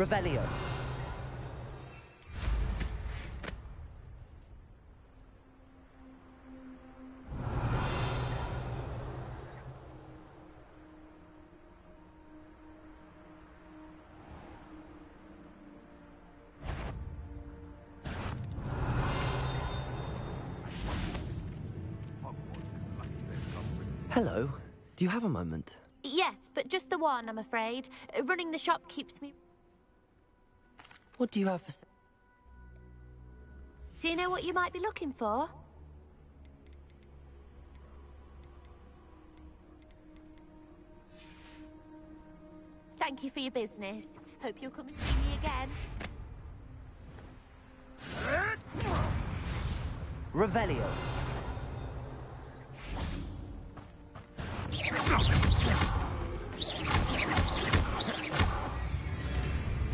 Revelio. Hello. Do you have a moment? Yes, but just the one, I'm afraid. Running the shop keeps me... What do you have for... Do you know what you might be looking for? Thank you for your business. Hope you'll come and see me again. Revelio.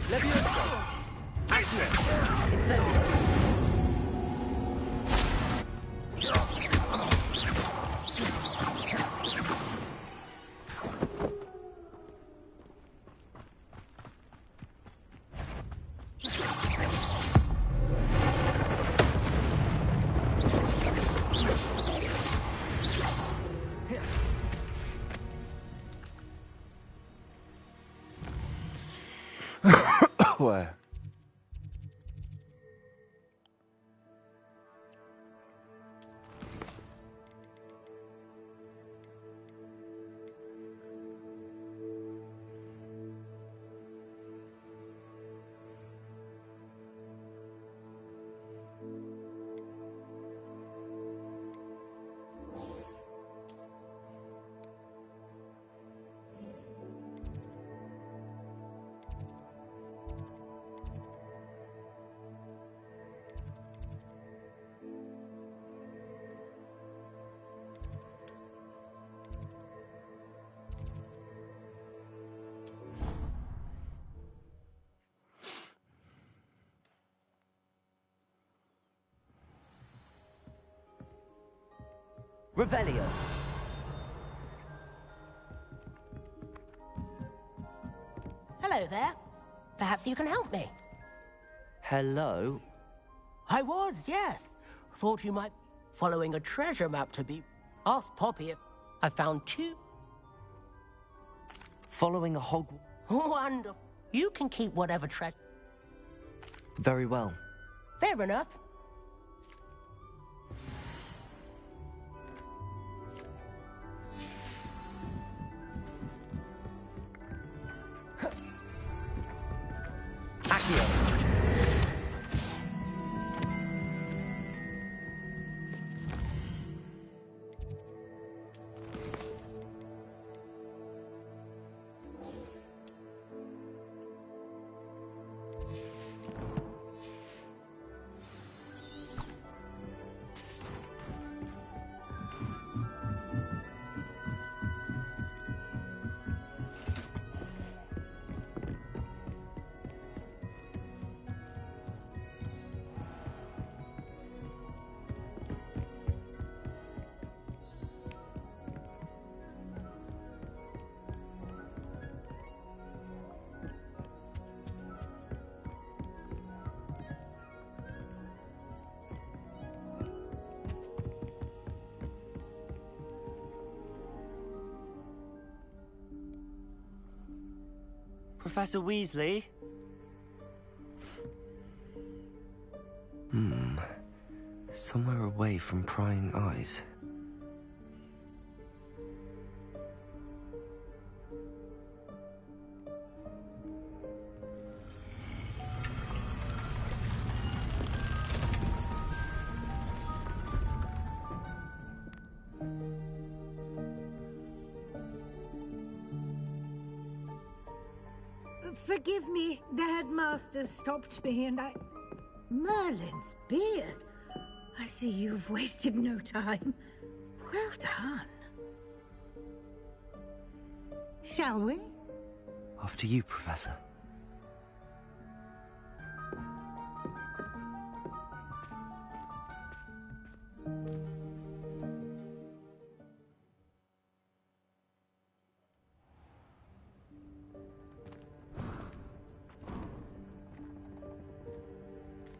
Levioso. Accio. Incendio. Ouais. Revelio. Hello there. Perhaps you can help me. Hello? I was, yes. Thought you might... Following a treasure map to be... Asked Poppy if... I found two... Following a Hogwarts... Wonderful. You can keep whatever treasure... Very well. Fair enough. Accio. Professor Weasley? Somewhere away from prying eyes. Forgive me, the headmaster stopped me and I... Merlin's beard. I see you've wasted no time. Well done. Shall we? After you, Professor.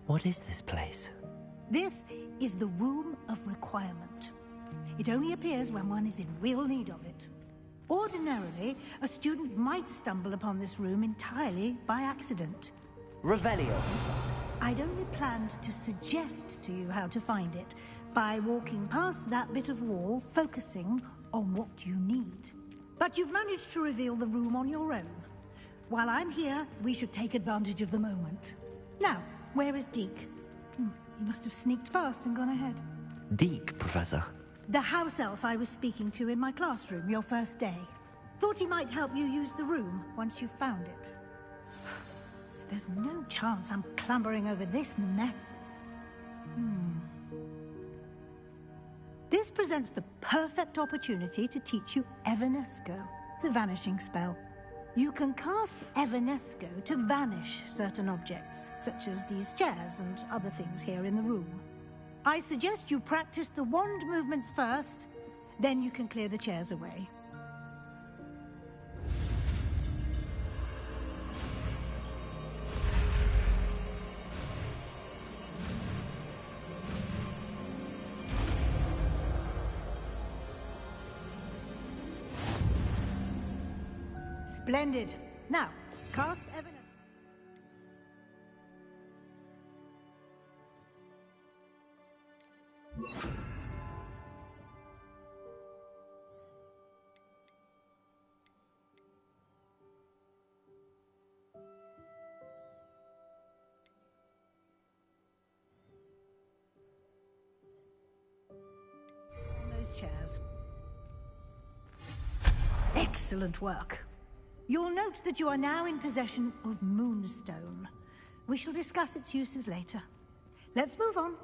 What is this place? This is the Room of Requirement. It only appears when one is in real need of it. Ordinarily, a student might stumble upon this room entirely by accident. Revelio. I'd only planned to suggest to you how to find it by walking past that bit of wall, focusing on what you need. But you've managed to reveal the room on your own. While I'm here, we should take advantage of the moment. Now, where is Deke? He must have sneaked past and gone ahead. Deke, Professor. The house elf I was speaking to in my classroom your first day. Thought he might help you use the room once you found it. There's no chance I'm clambering over this mess. This presents the perfect opportunity to teach you Evanesco, the vanishing spell. You can cast Evanesco to vanish certain objects, such as these chairs and other things here in the room. I suggest you practice the wand movements first, then you can clear the chairs away. Splendid. Now, cast Evanesco. On those chairs. Excellent work. You'll note that you are now in possession of Moonstone. We shall discuss its uses later. Let's move on.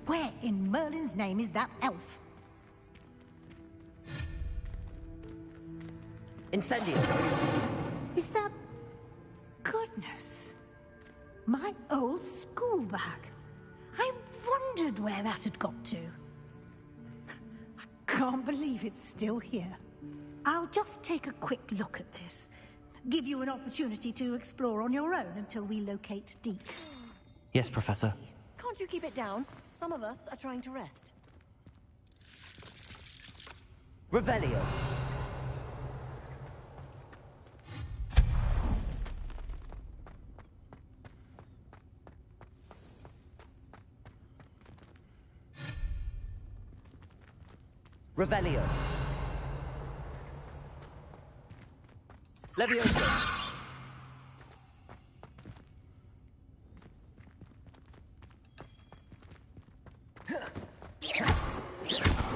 Where in Merlin's name is that elf? Incendio. Is that... Goodness. My old school bag. I wondered where that had got to. I can't believe it's still here. I'll just take a quick look at this. Give you an opportunity to explore on your own until we locate Deke. Yes, Professor. Can't you keep it down? Some of us are trying to rest. Revelio. Revelio. Levioso.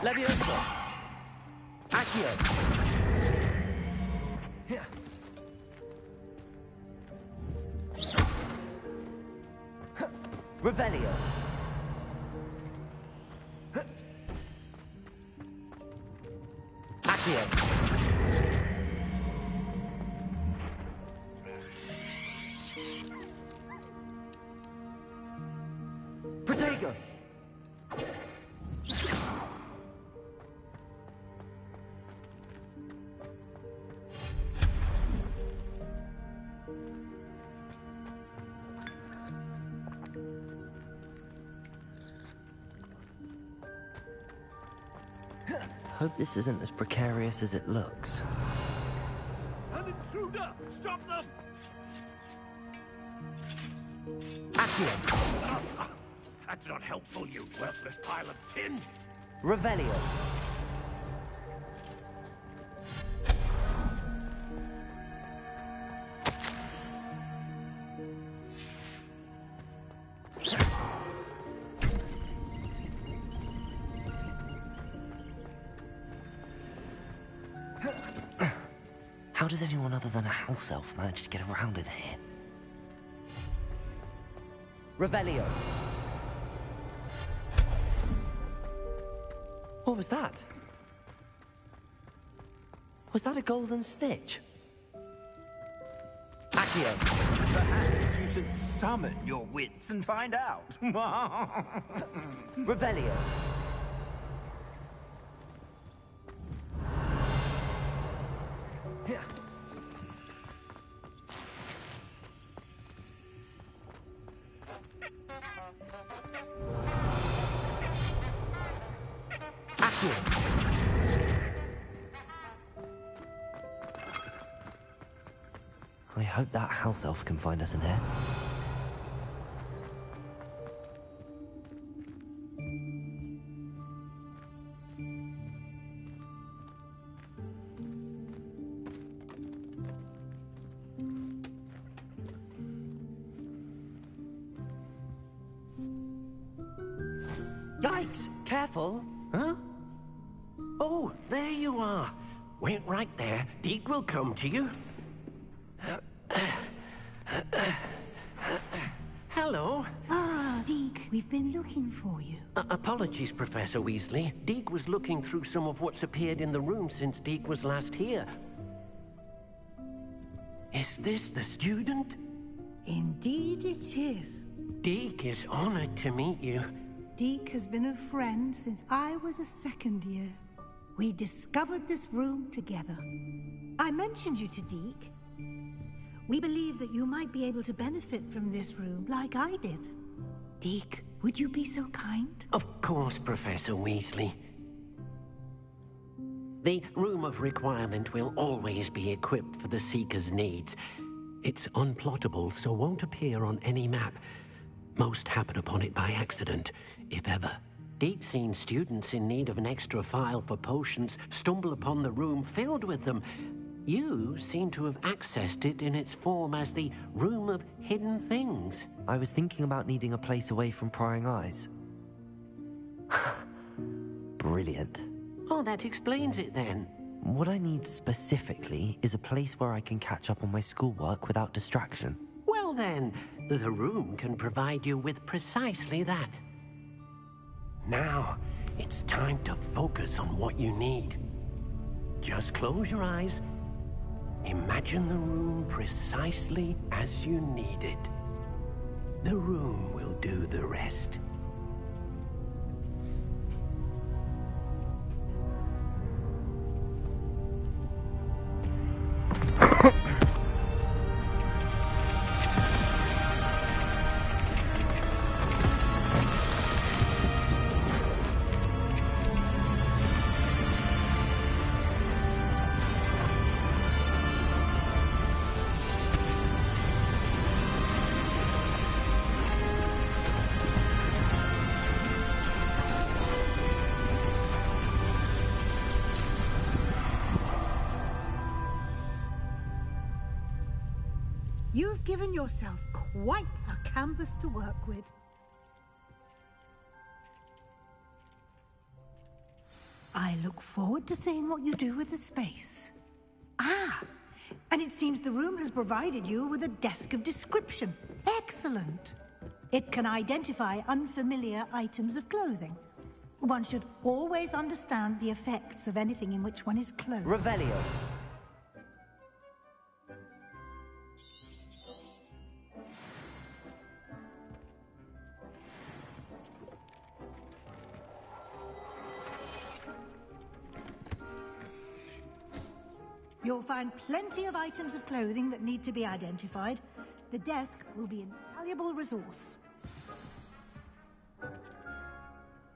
Levioso. Accio. Revelio. Accio. Protego. Hope this isn't as precarious as it looks. An intruder! Stop them! Accio. That's not helpful, you worthless pile of tin! Revelio. How does anyone other than a house elf manage to get around in here? Revelio. What was that? Was that a golden stitch? Accio. Perhaps you should summon your wits and find out. Revelio. I hope that house elf can find us in here. Yikes! Careful! Huh? Oh, there you are. Wait right there. Deke will come to you. Hello. Ah, Deke, we've been looking for you. Apologies, Professor Weasley. Deke was looking through some of what's appeared in the room since Deke was last here. Is this the student? Indeed it is. Deke is honored to meet you. Deke has been a friend since I was a second year. We discovered this room together. I mentioned you to Deke. We believe that you might be able to benefit from this room like I did. Deke, would you be so kind? Of course, Professor Weasley. The Room of Requirement will always be equipped for the Seeker's needs. It's unplottable, so won't appear on any map. Most happen upon it by accident, if ever. Deke's seen students in need of an extra file for potions stumble upon the room filled with them. You seem to have accessed it in its form as the Room of Hidden Things. I was thinking about needing a place away from prying eyes. Brilliant. Oh, that explains it then. What I need specifically is a place where I can catch up on my schoolwork without distraction. Well then, the room can provide you with precisely that. Now, it's time to focus on what you need. Just close your eyes. Imagine the room precisely as you need it. The room will do the rest. You've given yourself quite a canvas to work with. I look forward to seeing what you do with the space. Ah, and it seems the room has provided you with a desk of description. Excellent. It can identify unfamiliar items of clothing. One should always understand the effects of anything in which one is clothed. Revelio. You'll find plenty of items of clothing that need to be identified. The desk will be an invaluable resource.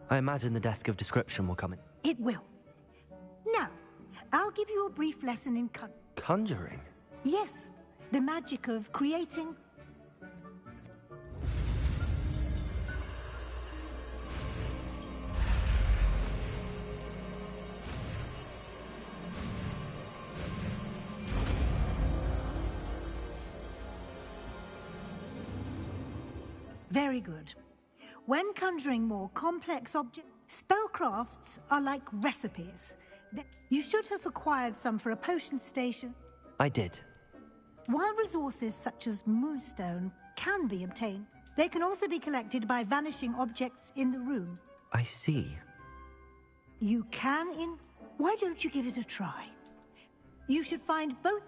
I imagine the desk of description will come in. It will. Now, I'll give you a brief lesson in Conjuring? Yes, the magic of creating. Very good. When conjuring more complex objects, spellcrafts are like recipes. You should have acquired some for a potion station. I did. While resources such as moonstone can be obtained, they can also be collected by vanishing objects in the rooms. I see. You can Why don't you give it a try? You should find both.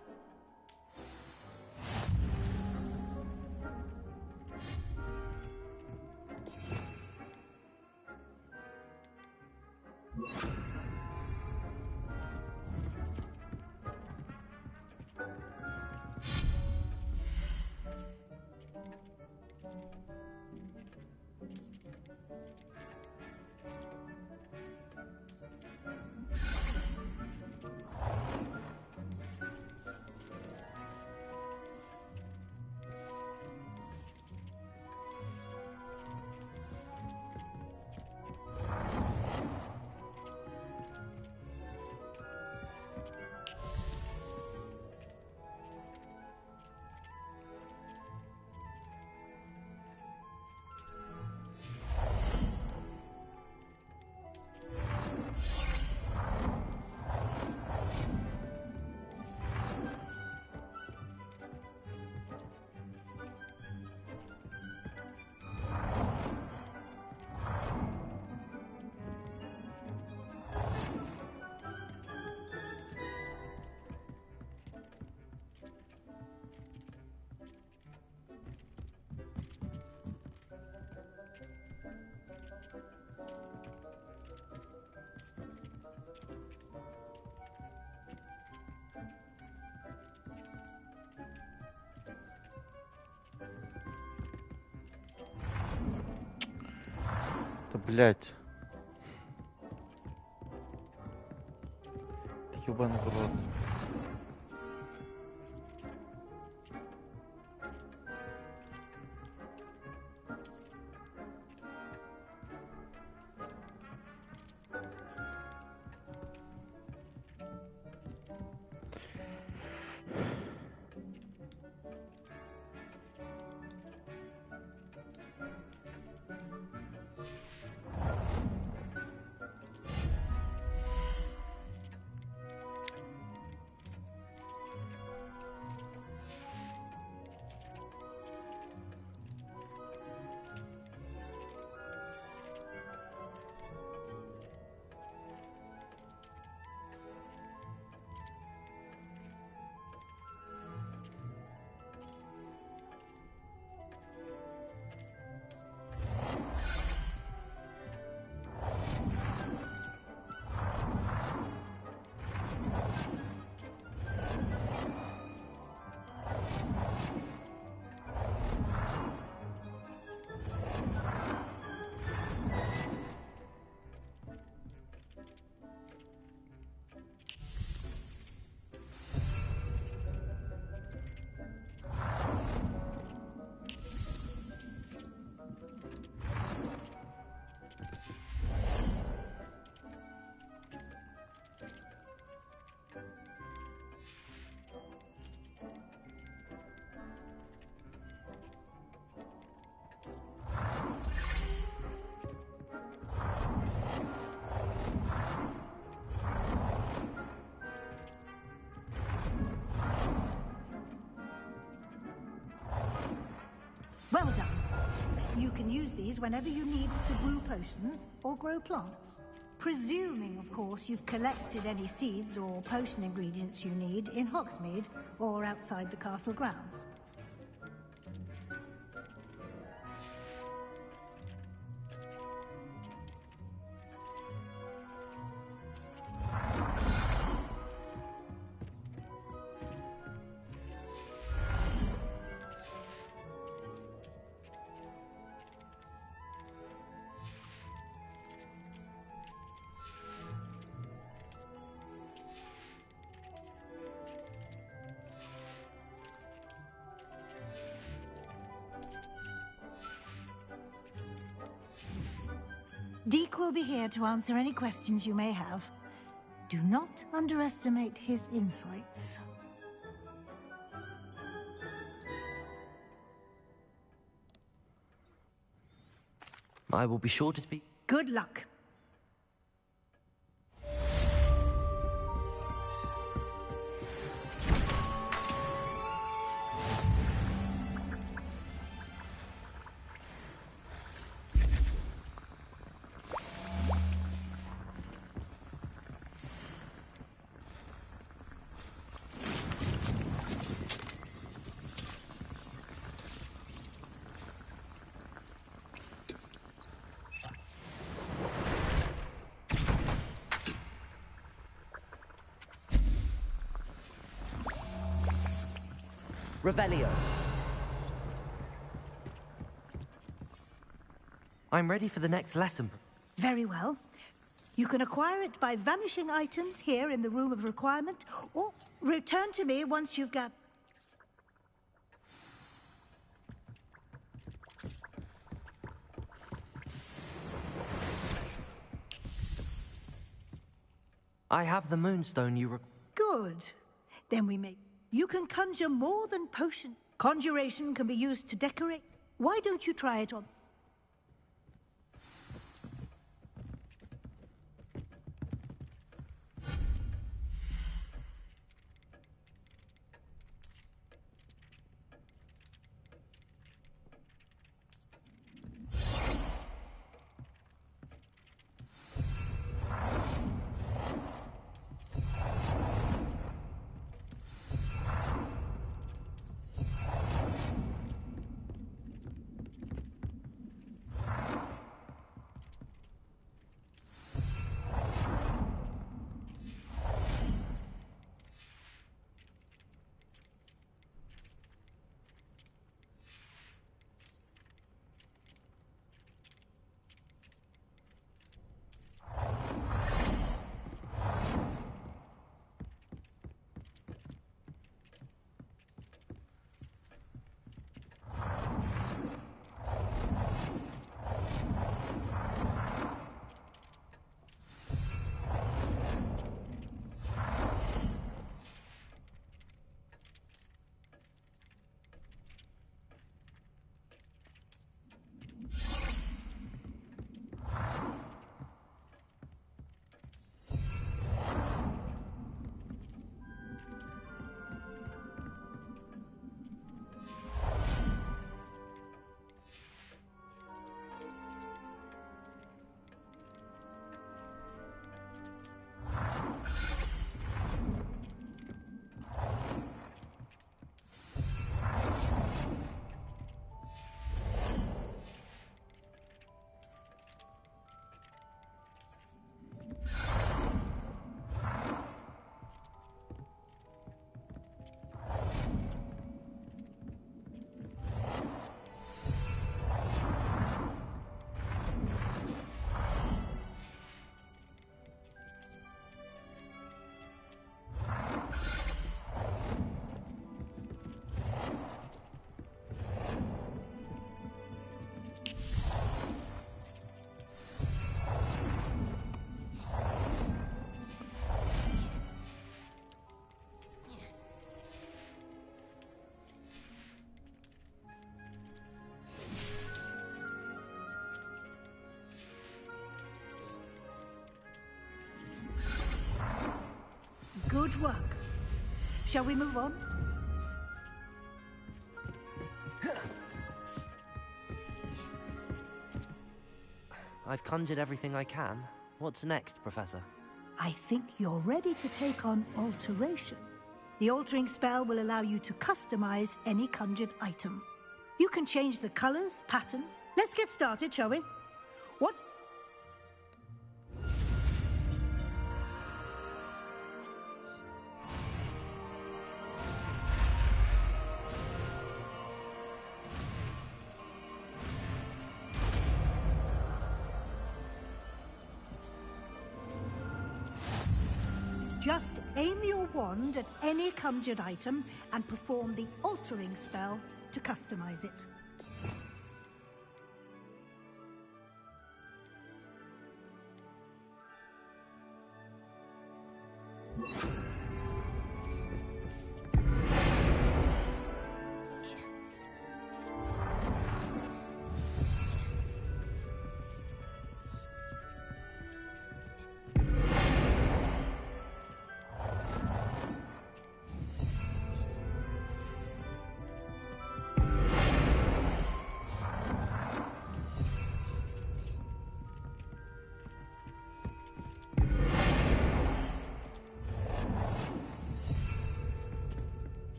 Да блять. Ёбаный в рот. Well done. You can use these whenever you need to brew potions or grow plants. Presuming, of course, you've collected any seeds or potion ingredients you need in Hogsmeade or outside the castle grounds. Deke will be here to answer any questions you may have. Do not underestimate his insights. I will be sure to speak. Good luck. Revelio. I'm ready for the next lesson. Very well. You can acquire it by vanishing items here in the Room of Requirement, or return to me once you've got... I have the moonstone you Good. Then we may... You can conjure more than potion. Conjuration can be used to decorate. Why don't you try it on... Good work. Shall we move on? I've conjured everything I can. What's next, Professor? I think you're ready to take on alteration. The altering spell will allow you to customize any conjured item. You can change the colors, pattern. Let's get started, shall we? What? Just aim your wand at any conjured item and perform the altering spell to customize it.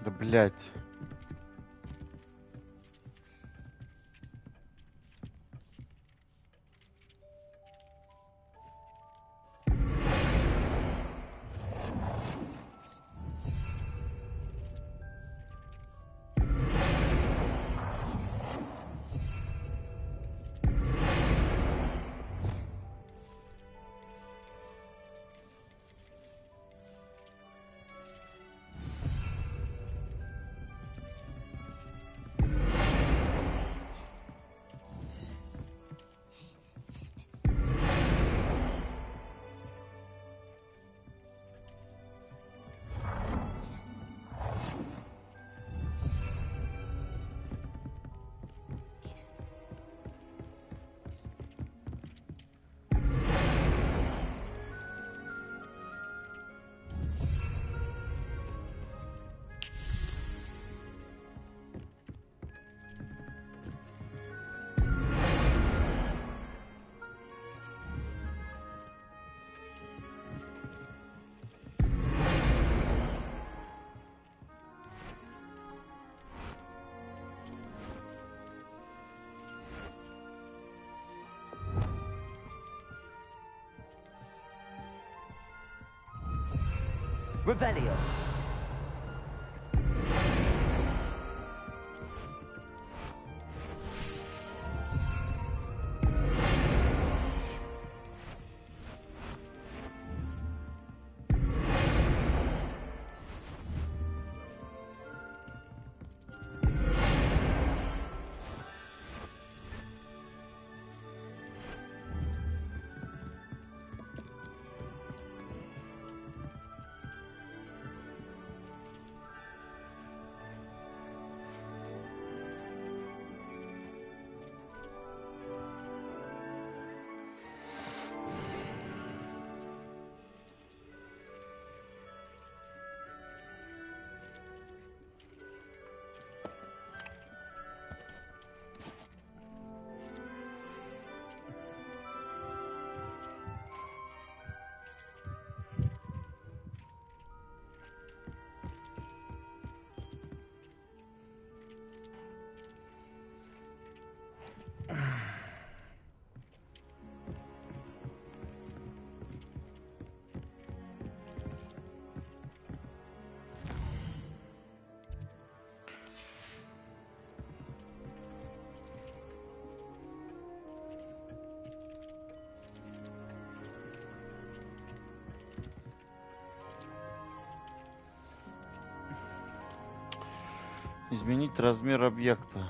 Да блять. Revelio. Изменить размер объекта.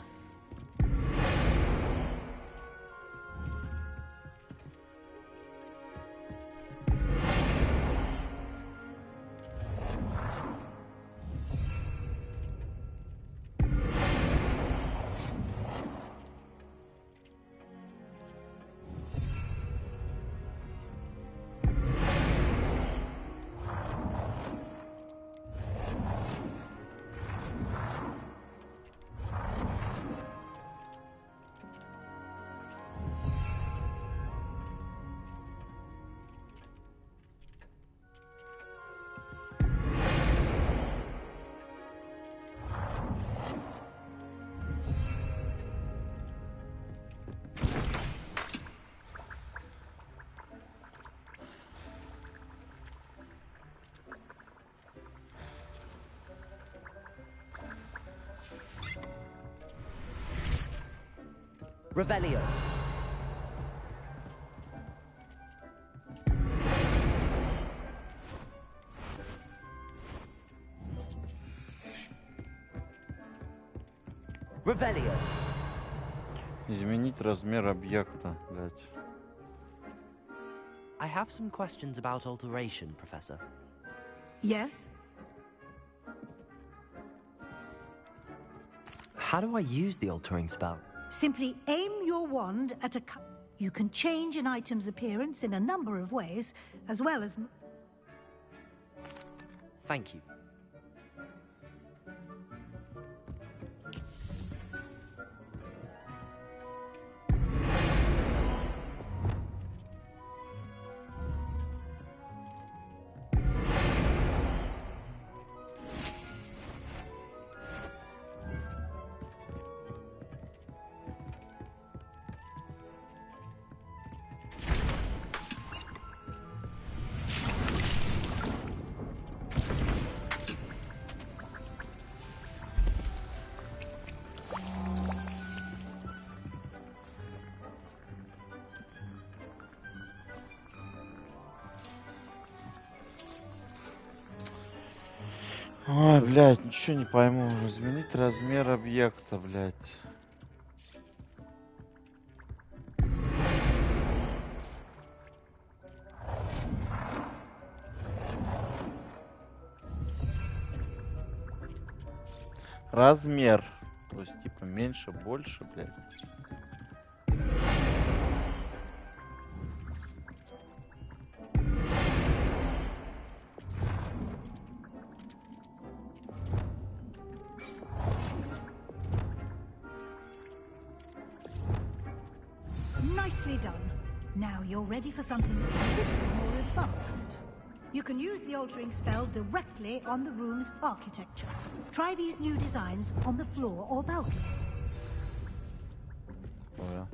Revelio. Revelio. Изменить размер объекта, блядь. I have some questions about alteration, Professor. Yes? How do I use the altering spell? Simply aim your wand at a You can change an item's appearance in a number of ways, as well as... Thank you. Ой, блядь, ничего не пойму. Изменить размер объекта, блядь. Размер. То есть, типа, меньше, больше, блядь. Nicely done. Now you're ready for something a little more advanced. You can use the altering spell directly on the room's architecture. Try these new designs on the floor or balcony. Oh, yeah.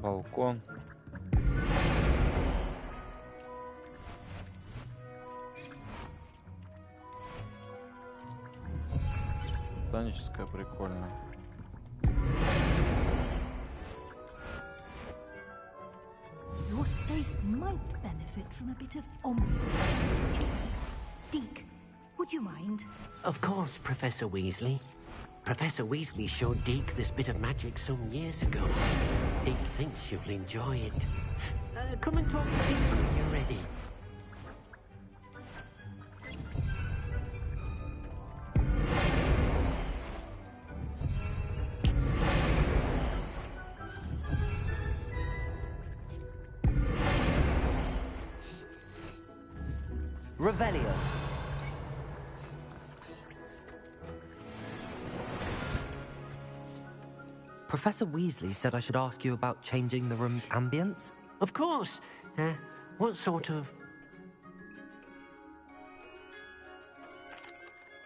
Балкон. Ботаническая прикольно. Your space might benefit from a bit of ambiance. Deke, would you mind? Of course, Professor Weasley. Professor Weasley showed Deke this bit of magic some years ago. Deke thinks you'll enjoy it. Come and talk to Deke when you're ready. Revelio. Professor Weasley said I should ask you about changing the room's ambience. Of course. What sort of...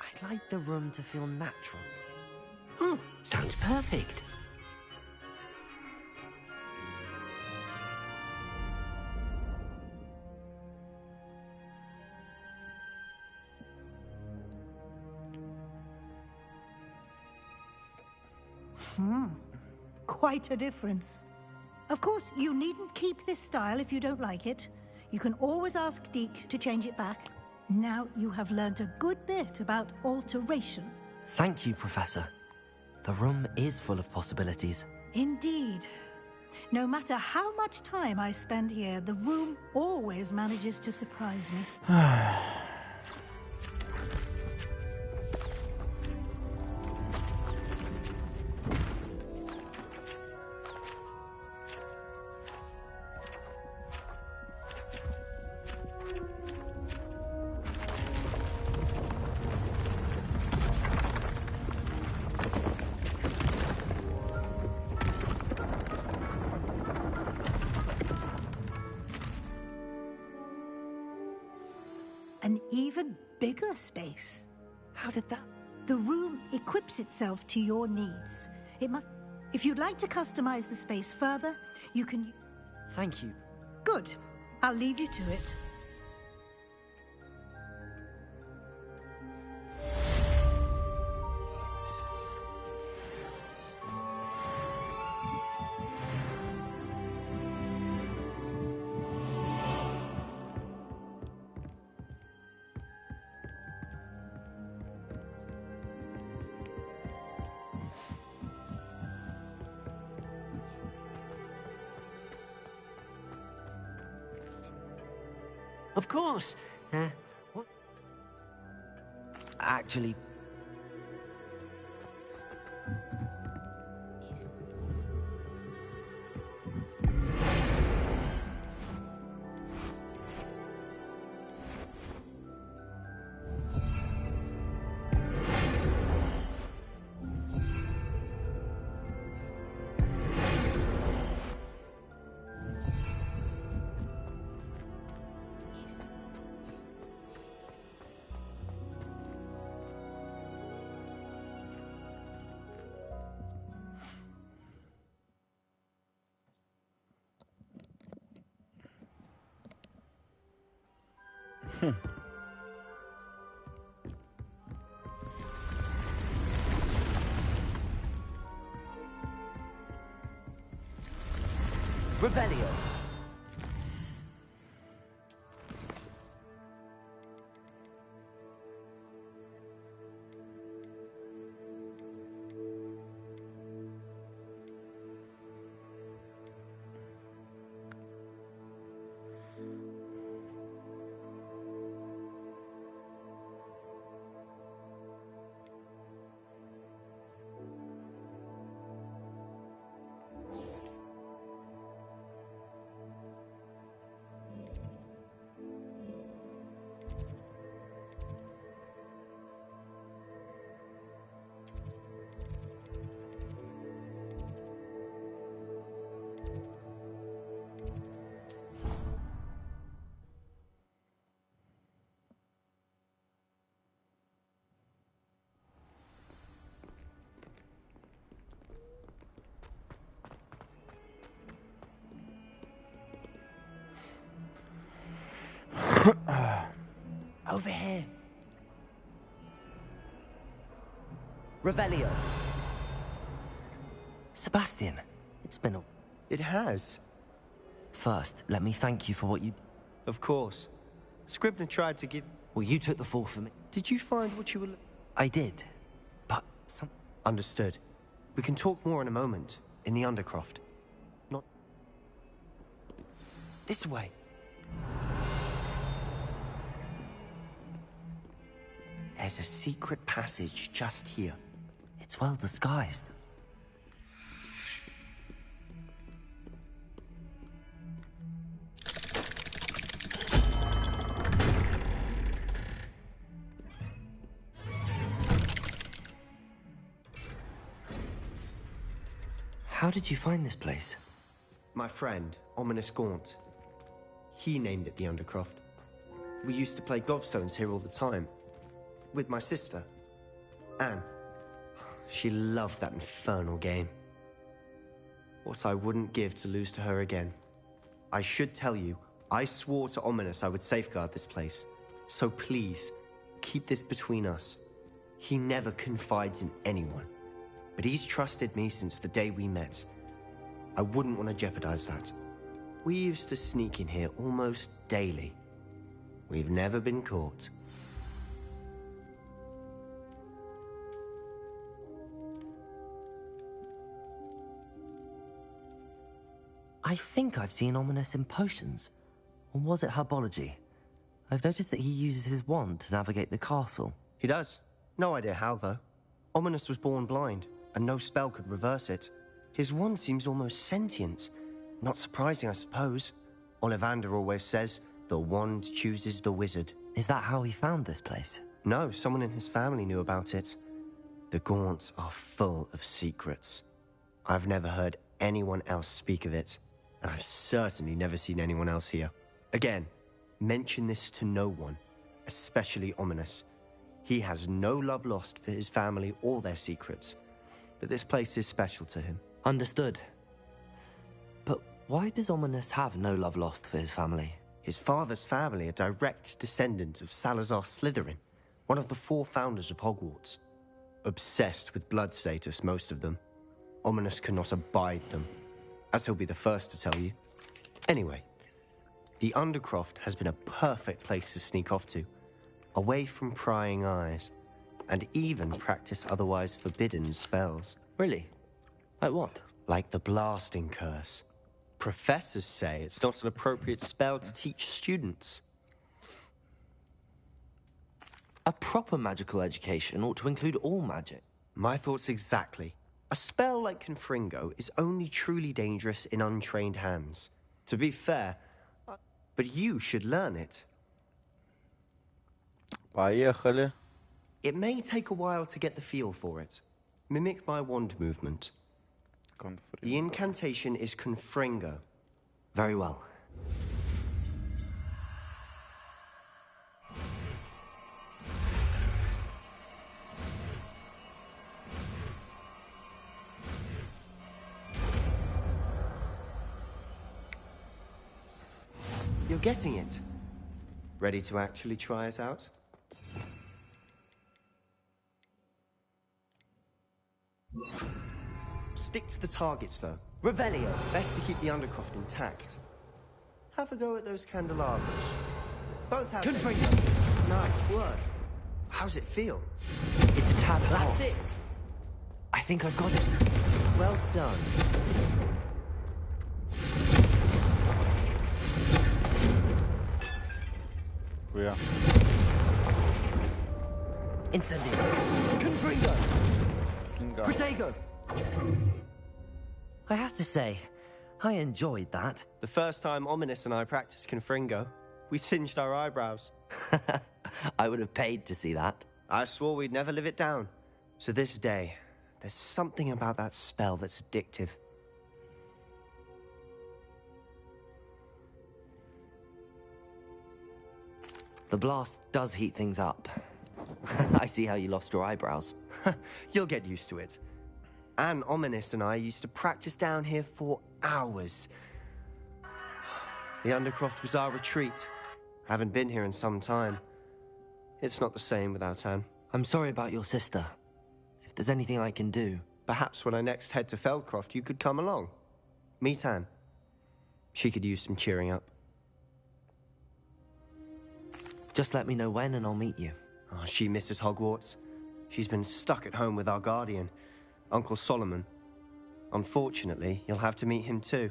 I'd like the room to feel natural. Oh, sounds perfect. Quite a difference. Of course, you needn't keep this style if you don't like it. You can always ask Deke to change it back. Now you have learnt a good bit about alteration. Thank you, Professor. The room is full of possibilities. Indeed. No matter how much time I spend here, the room always manages to surprise me. An even bigger space. How did that... The room equips itself to your needs. It must... If you'd like to customize the space further, you can... Thank you. Good. I'll leave you to it. Of course. What? Actually, Revelio. Over here. Revelio. Sebastian, it's been a... It has. First, let me thank you for what you... Of course. Scribner tried to give... Well, you took the fall for me. Did you find what you were... I did, but some... Understood. We can talk more in a moment, in the Undercroft. Not... This way. There's a secret passage just here. It's well disguised. How did you find this place? My friend, Ominous Gaunt. He named it the Undercroft. We used to play gobstones here all the time. With my sister, Anne. She loved that infernal game. What I wouldn't give to lose to her again. I should tell you, I swore to Ominous I would safeguard this place. So please, keep this between us. He never confides in anyone. But he's trusted me since the day we met. I wouldn't want to jeopardize that. We used to sneak in here almost daily. We've never been caught. I think I've seen Ominous in potions. Or was it herbology? I've noticed that he uses his wand to navigate the castle. He does. No idea how, though. Ominous was born blind, and no spell could reverse it. His wand seems almost sentient. Not surprising, I suppose. Ollivander always says, the wand chooses the wizard. Is that how he found this place? No, someone in his family knew about it. The Gaunts are full of secrets. I've never heard anyone else speak of it. And I've certainly never seen anyone else here. Again, mention this to no one, especially Ominous. He has no love lost for his family or their secrets, but this place is special to him. Understood. But why does Ominous have no love lost for his family? His father's family are direct descendants of Salazar Slytherin, one of the 4 founders of Hogwarts. Obsessed with blood status, most of them. Ominous cannot abide them, as he'll be the first to tell you. Anyway, the Undercroft has been a perfect place to sneak off to, away from prying eyes, and even practice otherwise forbidden spells. Really? Like what? Like the Blasting Curse. Professors say it's not an appropriate spell to teach students. A proper magical education ought to include all magic. My thoughts exactly. A spell like Confringo is only truly dangerous in untrained hands. To be fair, but you should learn it. Поехали. It may take a while to get the feel for it. Mimic my wand movement. The incantation is Confringo. Very well. You're getting it. Ready to actually try it out? Stick to the targets, though. Revelio. Best to keep the Undercroft intact. Have a go at those candelabras. Both have... Confringo. Nice work. How's it feel? It's a tad hot. That's it. I think I've got it. Well done. Yeah. Incendio. Confringo. Protego. I have to say, I enjoyed that. The first time Ominous and I practiced Confringo, we singed our eyebrows. I would have paid to see that. I swore we'd never live it down. So this day, there's something about that spell that's addictive. The blast does heat things up. I see how you lost your eyebrows. You'll get used to it. Anne, Ominous and I used to practice down here for hours. The Undercroft was our retreat. Haven't been here in some time. It's not the same without Anne. I'm sorry about your sister. If there's anything I can do... Perhaps when I next head to Feldcroft, you could come along. Meet Anne. She could use some cheering up. Just let me know when and I'll meet you. Oh, she misses Hogwarts. She's been stuck at home with our guardian, Uncle Solomon. Unfortunately, you'll have to meet him too.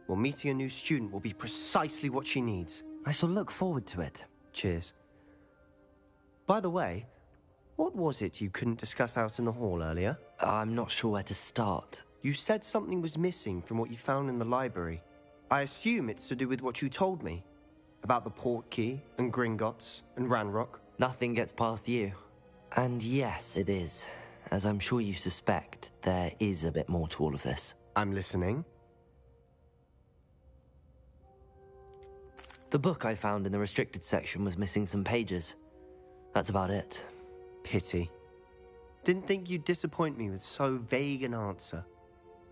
Well, meeting a new student will be precisely what she needs. I shall look forward to it. Cheers. By the way, what was it you couldn't discuss out in the hall earlier? I'm not sure where to start. You said something was missing from what you found in the library. I assume it's to do with what you told me. About the Portkey, and Gringotts, and Ranrock. Nothing gets past you. And yes, it is. As I'm sure you suspect, there is a bit more to all of this. I'm listening. The book I found in the restricted section was missing some pages. That's about it. Pity. Didn't think you'd disappoint me with so vague an answer.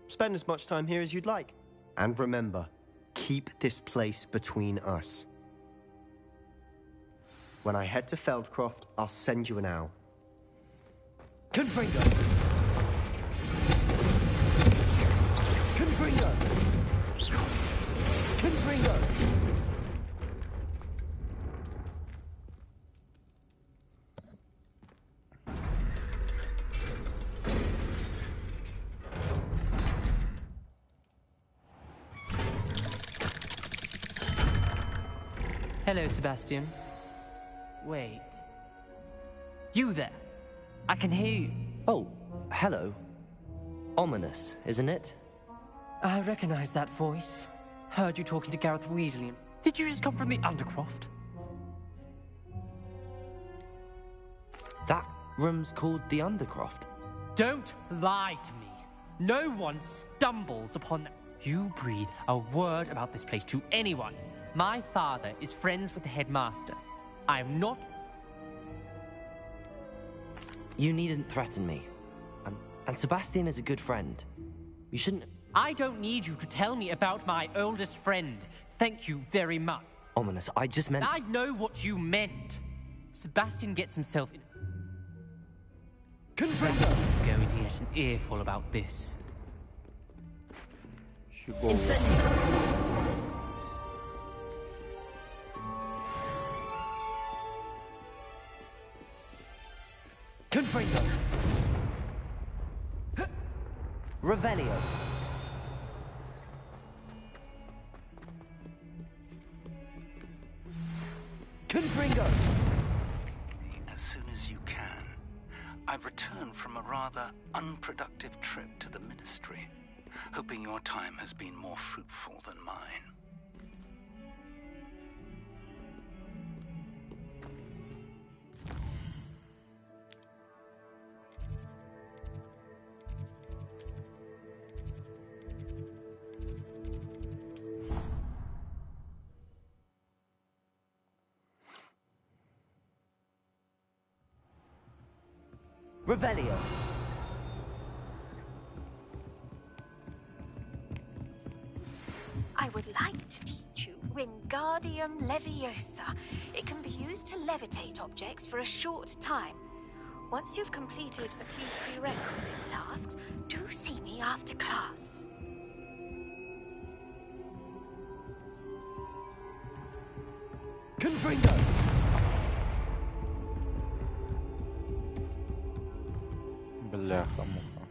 Spend as much time here as you'd like. And remember, keep this place between us. When I head to Feldcroft, I'll send you an owl. Confringo! Confringo! Confringo! Hello, Sebastian. Wait. You there? I can hear you. Oh, hello. Ominous, isn't it? I recognize that voice. Heard you talking to Gareth Weasley. Did you just come from the Undercroft? That room's called the Undercroft. Don't lie to me. No one stumbles upon... You breathe a word about this place to anyone. My father is friends with the headmaster. I am not... You needn't threaten me. And Sebastian is a good friend. You shouldn't... I don't need you to tell me about my oldest friend. Thank you very much. Ominous, I just meant... I know what you meant. Sebastian gets himself in... Confringo! He's going to get an earful about this. Incendio! Confringo! Revelio! Confringo! As soon I've returned from a rather unproductive trip to the Ministry, hoping your time has been more fruitful than mine. Revelio. I would like to teach you Wingardium Leviosa. It can be used to levitate objects for a short time. Once you've completed a few prerequisite tasks, do see me after class. Confringo! Бляха-муха.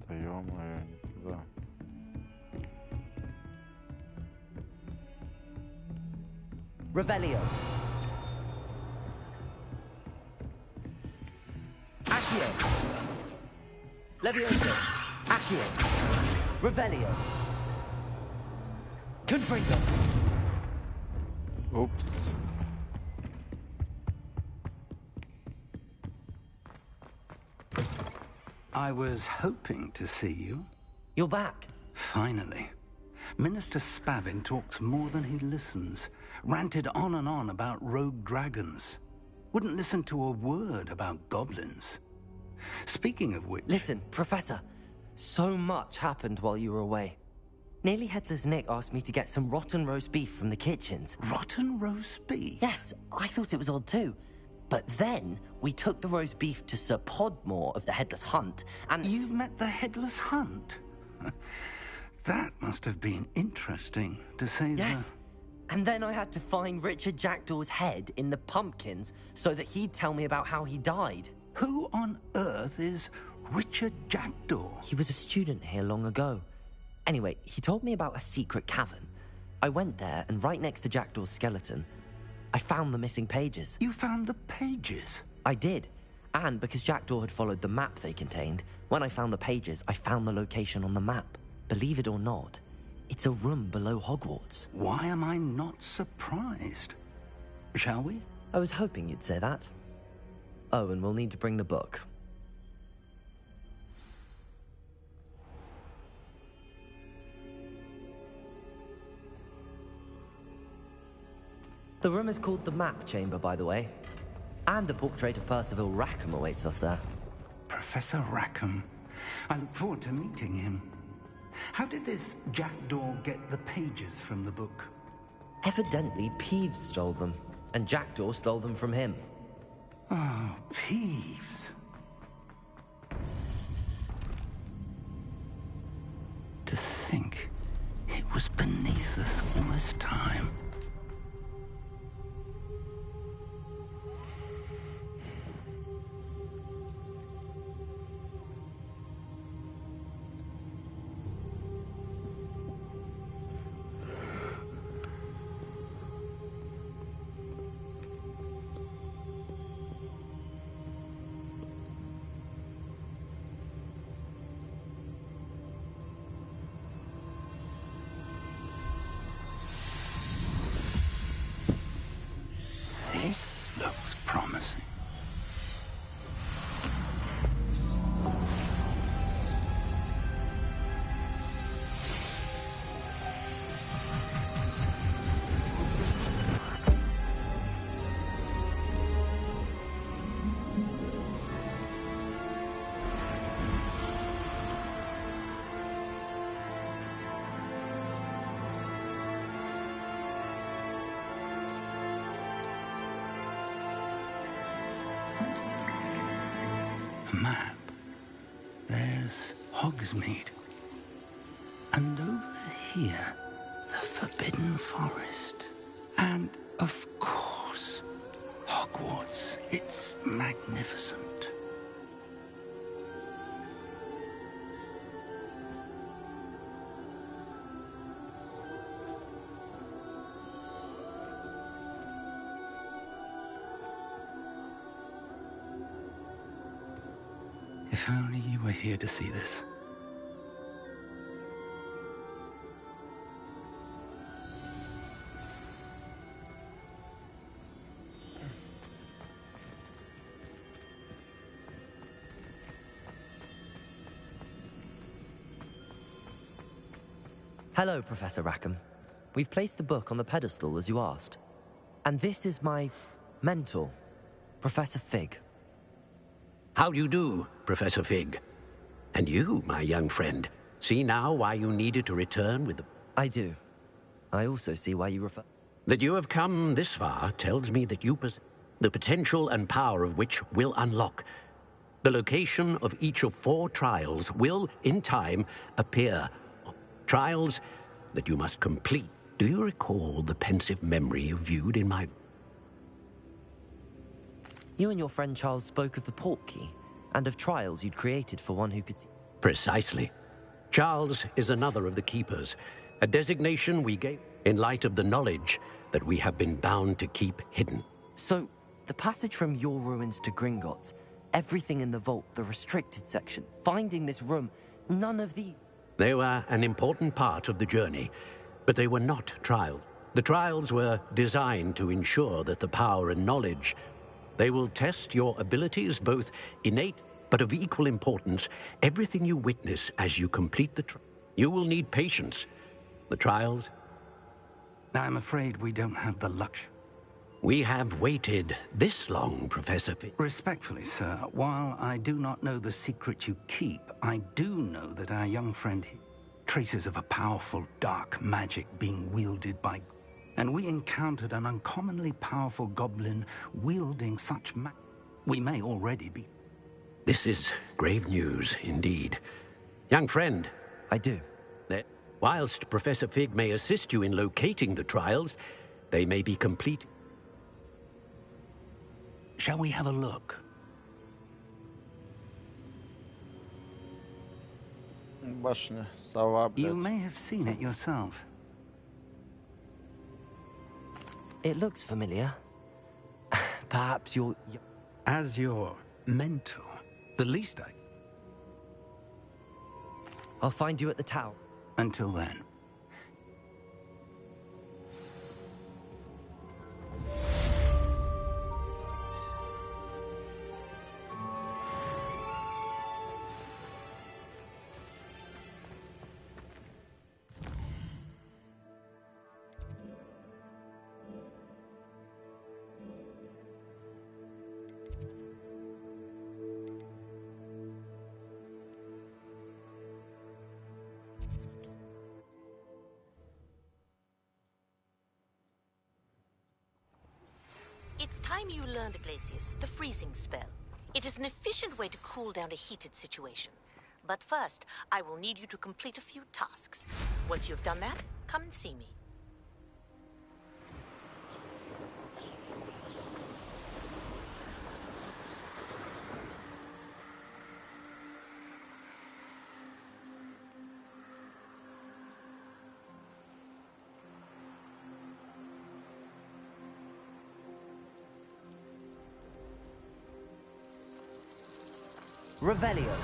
Да ё-моё, не туда. Revelio. Accio. Levioso. Accio. Revelio. Confringo. Oops. I was hoping to see you. You're back. Finally. Minister Spavin talks more than he listens. Ranted on and on about rogue dragons. Wouldn't listen to a word about goblins. Speaking of which... Listen, Professor. So much happened while you were away. Nearly Headless Nick asked me to get some rotten roast beef from the kitchens. Rotten roast beef? Yes, I thought it was odd too. But then, we took the roast beef to Sir Podmore of the Headless Hunt, and... You met the Headless Hunt? That must have been interesting, to say the... Yes. And then I had to find Richard Jackdaw's head in the pumpkins so that he'd tell me about how he died. Who on earth is Richard Jackdaw? He was a student here long ago. Anyway, he told me about a secret cavern. I went there, and right next to Jackdaw's skeleton, I found the missing pages. You found the pages? I did. And because Jackdaw had followed the map they contained, when I found the pages, I found the location on the map. Believe it or not, it's a room below Hogwarts. Why am I not surprised? Shall we? I was hoping you'd say that. Oh, and we'll need to bring the book. The room is called the Map Chamber, by the way. And a portrait of Percival Rackham awaits us there. Professor Rackham. I look forward to meeting him. How did this Jackdaw get the pages from the book? Evidently, Peeves stole them, and Jackdaw stole them from him. Oh, Peeves. To think it was beneath us all this time. This looks promising. A map. There's Hogsmeade. And over here, the Forbidden Forest. And, of course, Hogwarts. It's magnificent. If only you were here to see this. Hello, Professor Rackham. We've placed the book on the pedestal as you asked. And this is my mentor, Professor Fig. How do you do, Professor Fig? And you, my young friend, see now why you needed to return with the... I do. I also see why you refer... That you have come this far tells me that you possess the potential and power of which will unlock. The location of each of 4 trials will, in time, appear. Trials that you must complete. Do you recall the pensive memory you viewed in my... You and your friend Charles spoke of the portkey, and of trials you'd created for one who could see... Precisely. Charles is another of the keepers, a designation we gave in light of the knowledge that we have been bound to keep hidden. So, the passage from your ruins to Gringotts, everything in the vault, the restricted section, finding this room, none of the... They were an important part of the journey, but they were not trials. The trials were designed to ensure that the power and knowledge... They will test your abilities, both innate but of equal importance. Everything you witness as you complete the trial. You will need patience. The trials... I'm afraid we don't have the luxury. We have waited this long, Professor Respectfully, sir, while I do not know the secret you keep, I do know that our young friend... traces of a powerful dark magic being wielded by... And we encountered an uncommonly powerful goblin wielding such we may already be... This is grave news, indeed. Young friend. I do. Whilst Professor Fig may assist you in locating the trials, they may be complete. Shall we have a look? Башня, сова, блядь. You may have seen it yourself. It looks familiar. Perhaps you're... As your mentor, the least I... I'll find you at the tower. Until then. It's time you learned, Glacius, the freezing spell. It is an efficient way to cool down a heated situation. But first, I will need you to complete a few tasks. Once you've done that, come and see me. Revelio.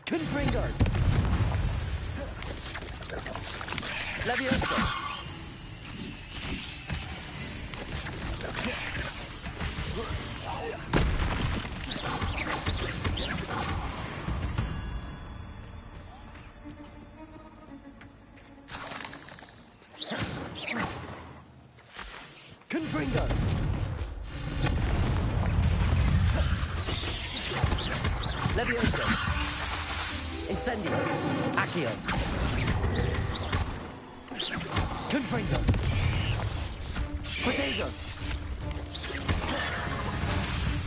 Confringo. Leviosa. Confringo. Levioso. Incendio. Accio. Confringo. Protego.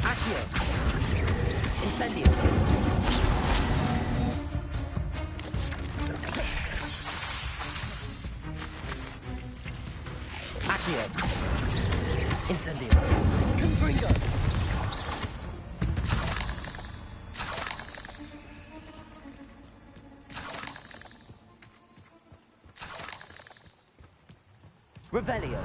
Accio. Incendio. Accio. Incendio. Confringo. Revelio.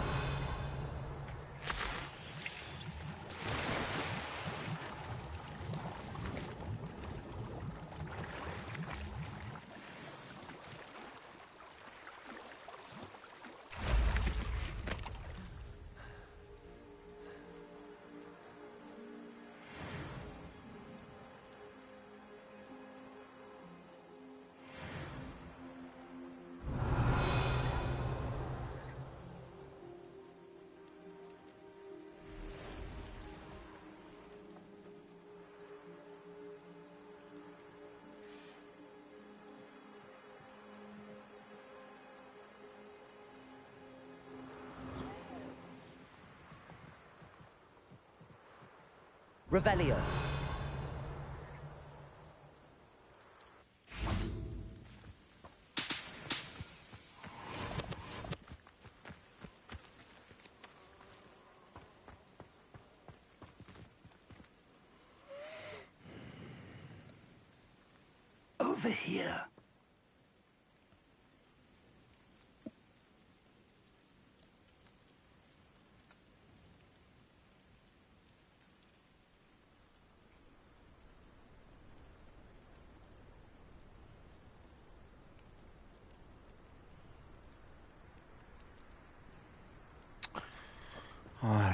Revelio. Over here.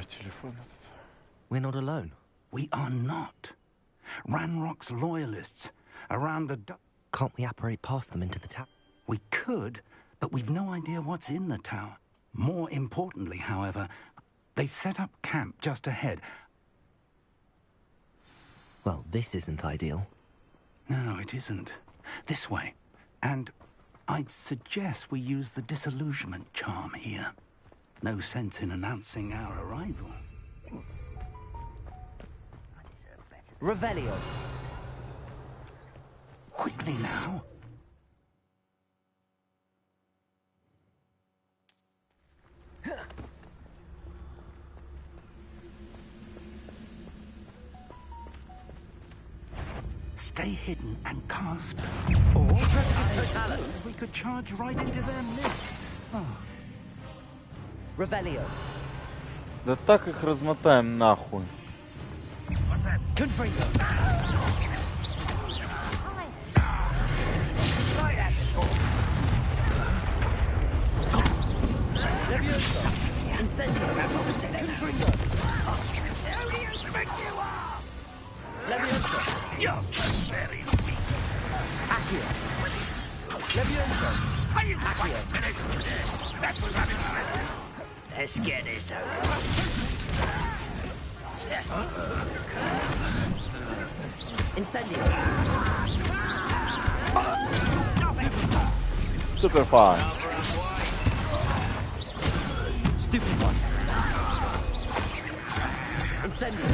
Телефон этот. We're not alone. We are not. Ranrock's loyalists around the... Can't we apparate past them into the tower? We could, but we've no idea what's in the tower. More importantly, however, they've set up camp just ahead. Well, this isn't ideal. No, it isn't. This way. And I'd suggest we use the disillusionment charm here. No sense in announcing our arrival. Revelio. Quickly now. Stay hidden and cast. Or we could charge right into their midst. Oh. Revelio. Да так их размотаем нахуй. Confringo. Levioso. Incendio. Confringo. Who do you think you are? Levioso. You're very weak. Accio. Levioso. Are you quite finished with this? That was unimpressive. Let's get this over. Incendio. Super fun. Stupid one. Incendio.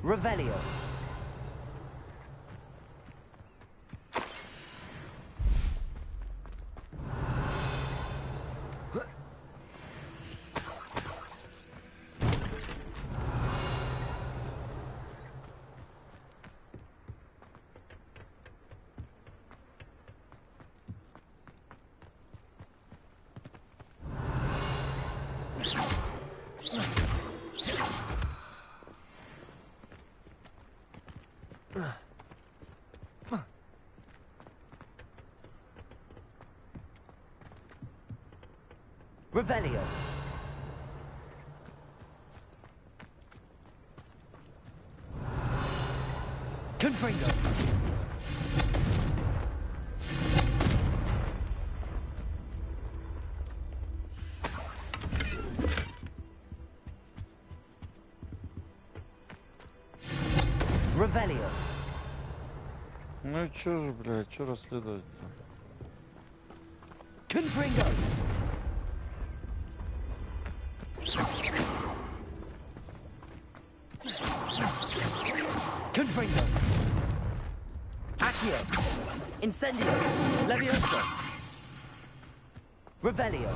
Revelio. Revelio. Confringo. Revelio. Ну и чё же, блядь, чё расследовать-то? Confringo. Confringo. Accio. Incendio. Levioso. Revelio.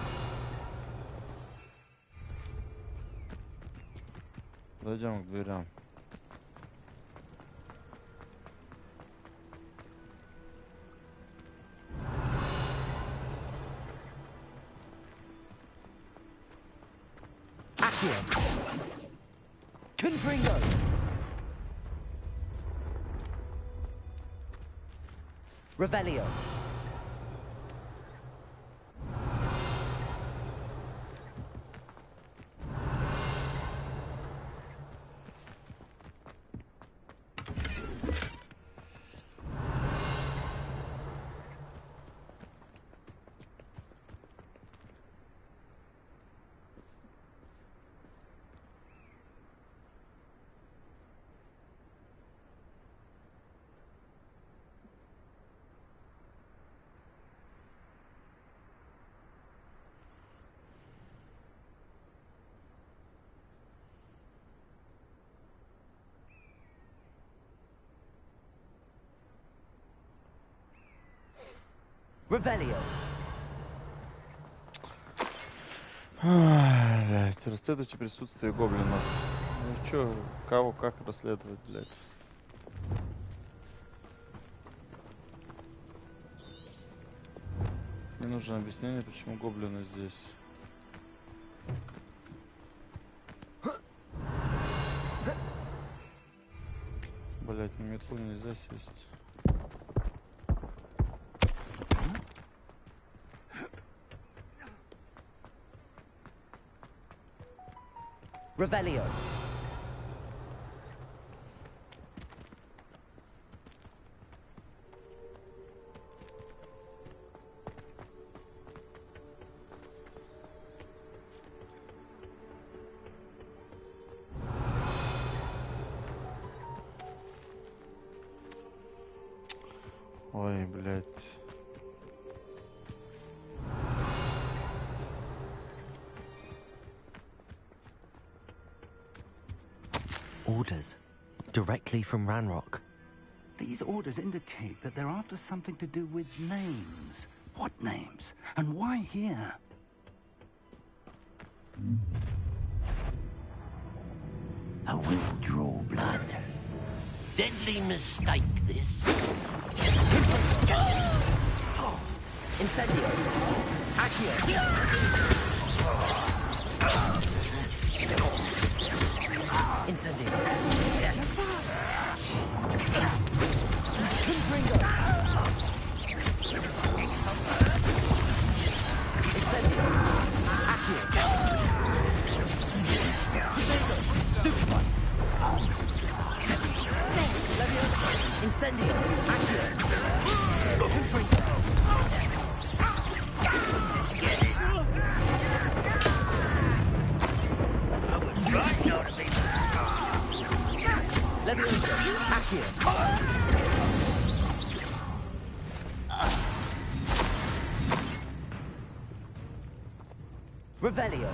Дойдем к дверям. Accio. Confringo. Revelio. Revelio. Блядь, расследуйте присутствие гоблинов. Ну чё, кого как расследовать, блядь? Мне нужно объяснение, почему гоблины здесь. Блядь, на метлу нельзя сесть. Revelio. Ой, блядь. Orders. Directly from Ranrock. These orders indicate that they're after something to do with names. What names? And why here? I will draw blood. Deadly mistake, this. Incendio. Accio. Incendio. Confringo. Incendio. Accio. Stupefy. Levioso. Incendio. Accio. Confringo. I was trying not to be Levioso. Accio. Revelio.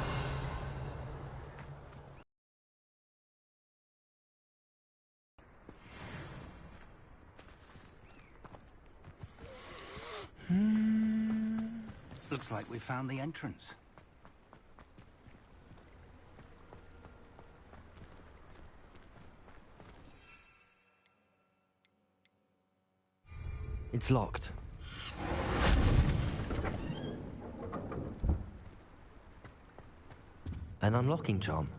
Looks like we found the entrance. It's locked. An unlocking charm.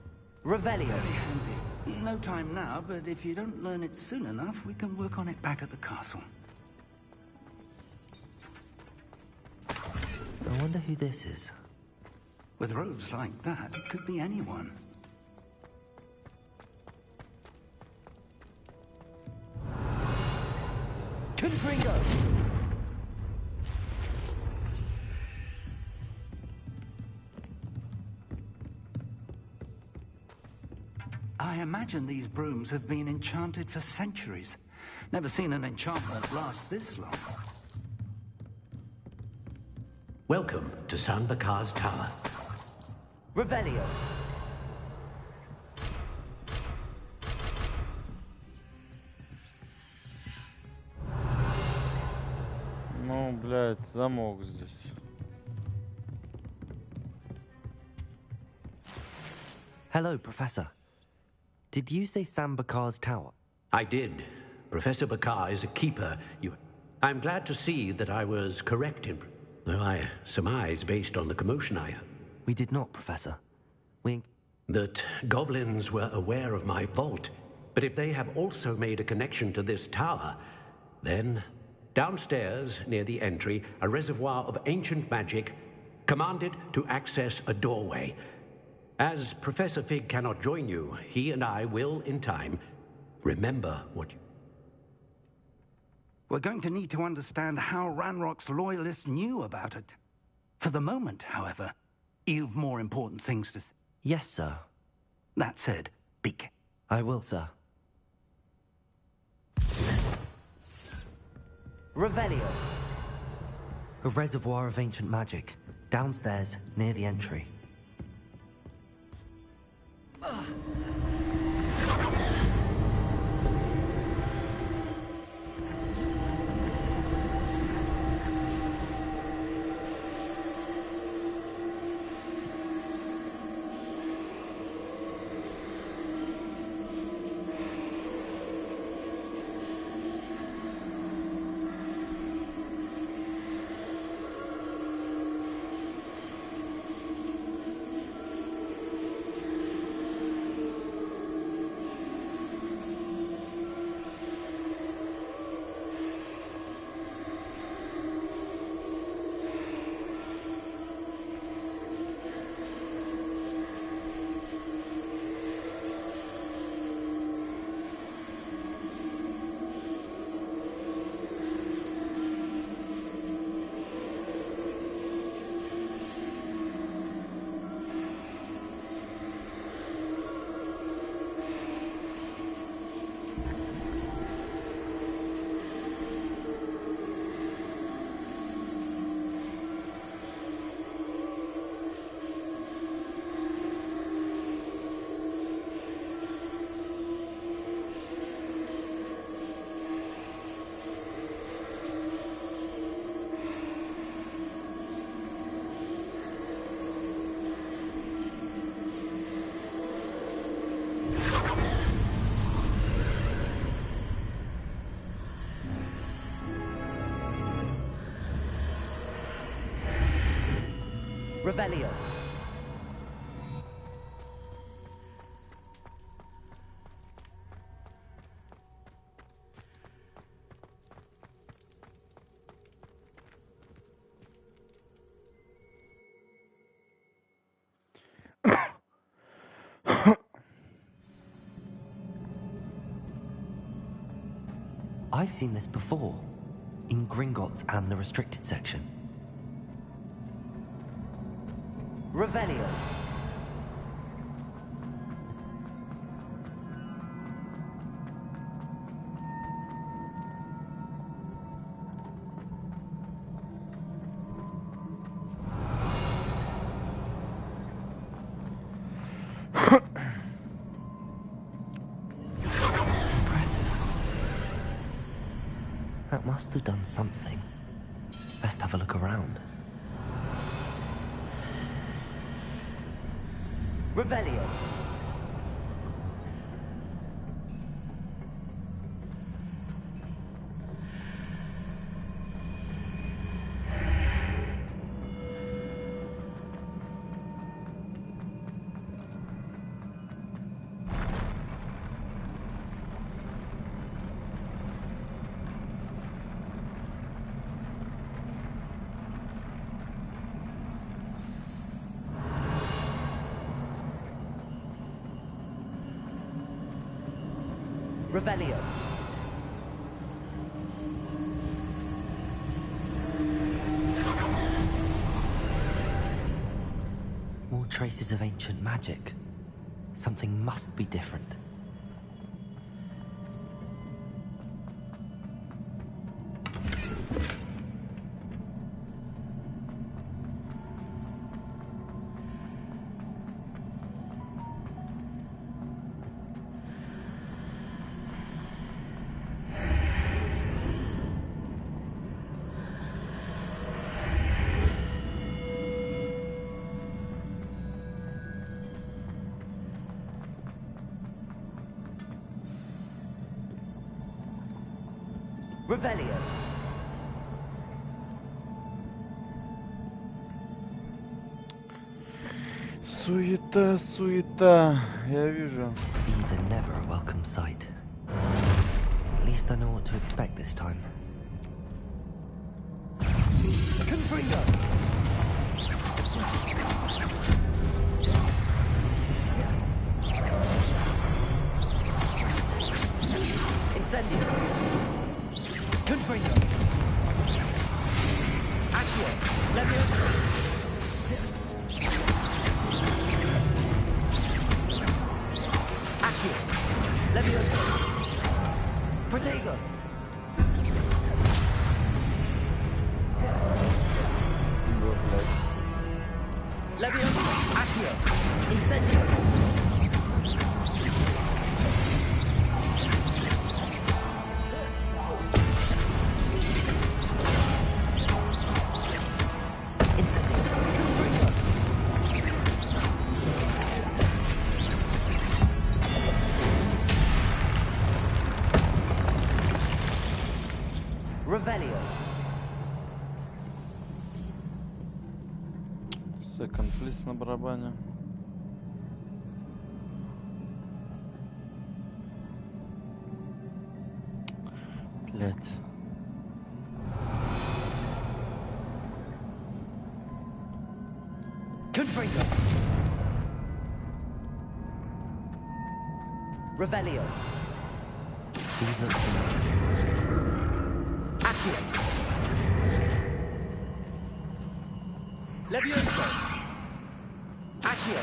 Revelio. Very handy. No time now, but if you don't learn it soon enough, we can work on it back at the castle. I wonder who this is. With robes like that, it could be anyone. Confringo! I imagine these brooms have been enchanted for centuries. Never seen an enchantment last this long. Welcome to San Bakar's Tower. Revelio. Ну, блядь, замок здесь. Hello, Professor. Did you say San Bakar's Tower? I did. Professor Bakar is a keeper. I'm glad to see that I was correct in... Though I surmise, based on the commotion I heard... We did not, Professor. That goblins were aware of my vault. But if they have also made a connection to this tower, then... Downstairs, near the entry, a reservoir of ancient magic commanded to access a doorway. As Professor Fig cannot join you, he and I will, in time, remember what you... We're going to need to understand how Ranrock's loyalists knew about it. For the moment, however, you've more important things to say. Yes, sir. That said, be careful. I will, sir. Revelio. A reservoir of ancient magic. Downstairs, near the entry. Revelio. I've seen this before, in Gringotts and the restricted section. Revelio. That must have done something. Best have a look around. Revelio. Revelio. More traces of ancient magic. Something must be different. Revelio. Суета, суета, я вижу. These are never a welcome sight. At least I know what to expect this time. Confringo! Incendio! Confringo! Accio! Leviosa! Accio! Leviosa! Protego! Leviosa! Accio! Incendio! Revelio. Second please на барабане. Блять. Confringo! Revelio. These look familiar. Accio! Leviosa! Accio!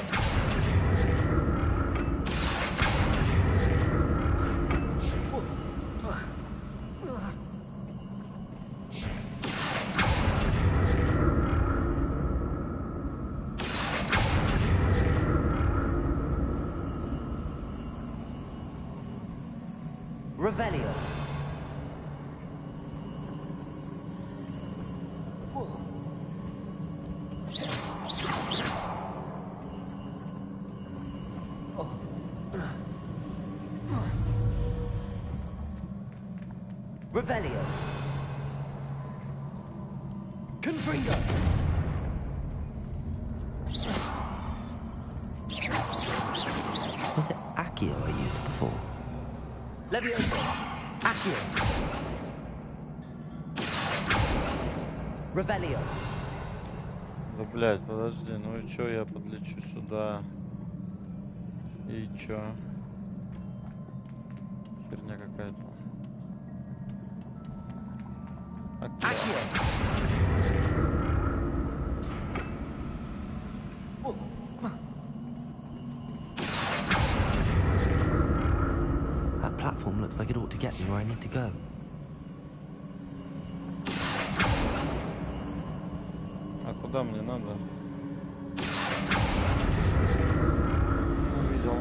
Revelio. Revelio. Confringo! Was it Accio I used before? Leviosa! Accio! Revelio. Да блять, подожди, ну и чё, я подлечу сюда. И чё? Херня какая-то. Accio! That platform looks like it ought to get me where I need to go. А куда мне надо? Увидел.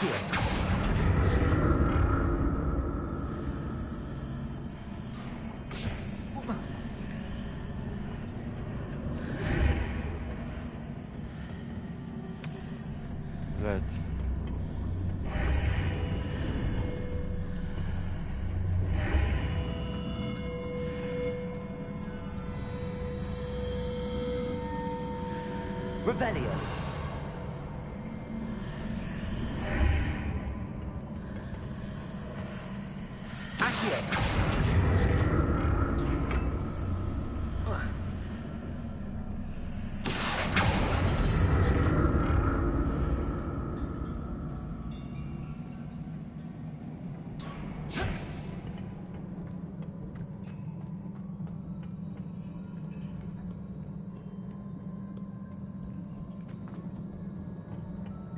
Accio. Блядь. Revelio. Accio.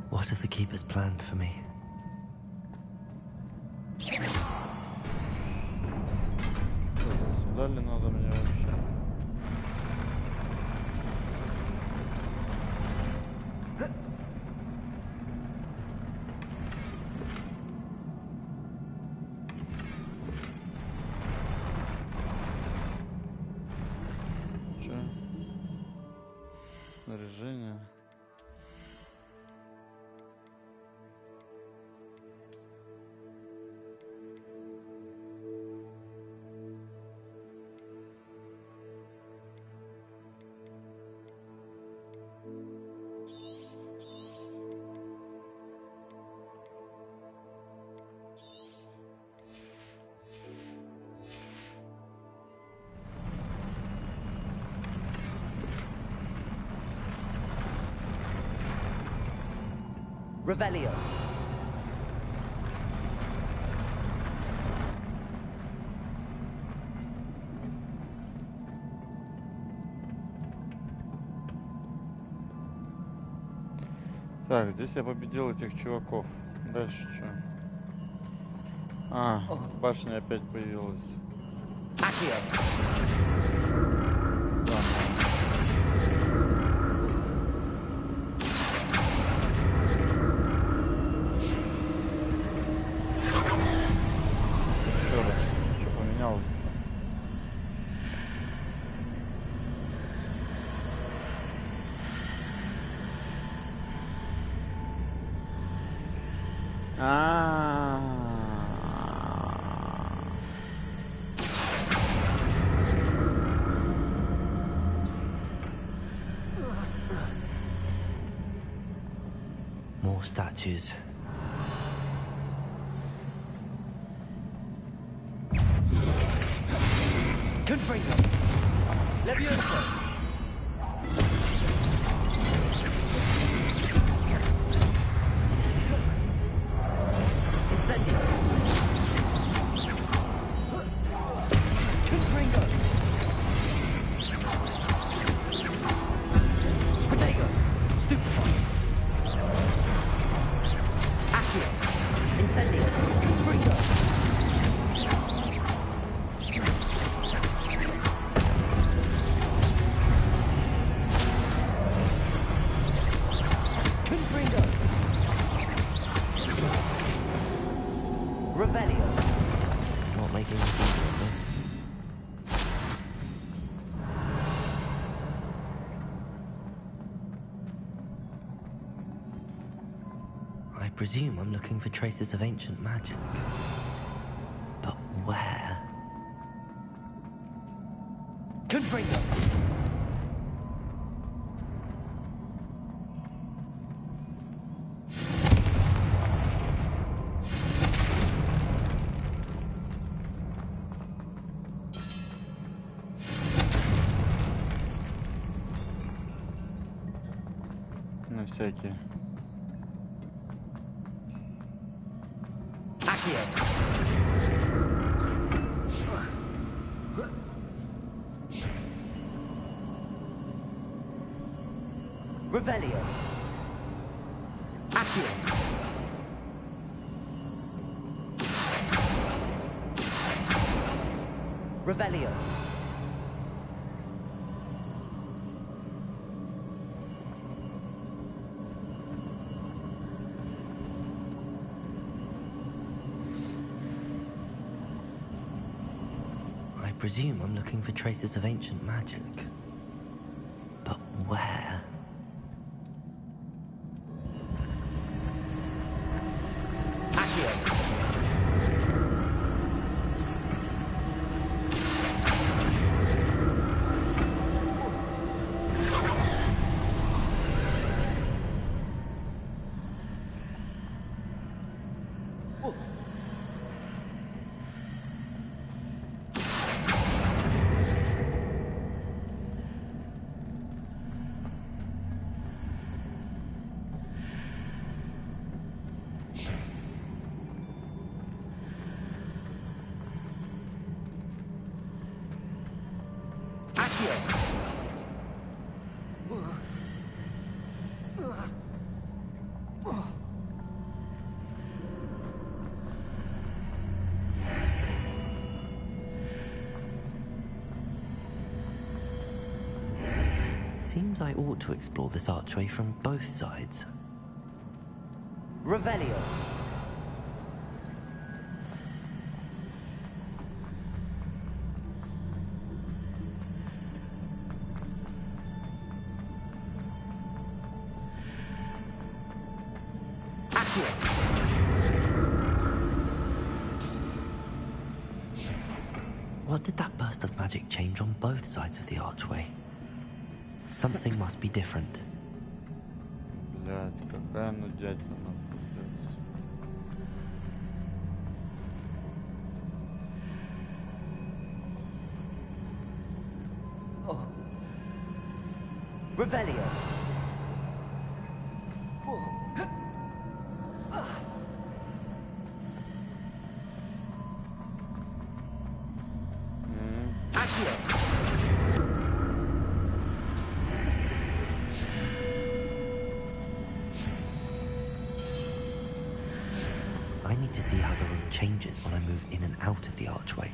What have the Keepers planned for me? Сюда ли надо мне вообще? Чё? Снаряжение. Revelio. Так, здесь я победил этих чуваков. Дальше что? А, башня опять появилась. Что поменялось? More statues. Confringo. Levioso. Incendio. Confringo. Protego. Stupefy. Accio. Incendio. Confringo. Revelio. Not making this easier, though. I presume I'm looking for traces of ancient magic. But where? Confringo. На всякие. Accio. Revelio. Accio. Revelio. presume I'm looking for traces of ancient magic. But where? Seems I ought to explore this archway from both sides. Revelio. What did that burst of magic change on both sides of the archway? Something must be different. Блядь, какая нудятина, пиздец. Oh. Revelio. I need to see how the room changes when I move in and out of the archway.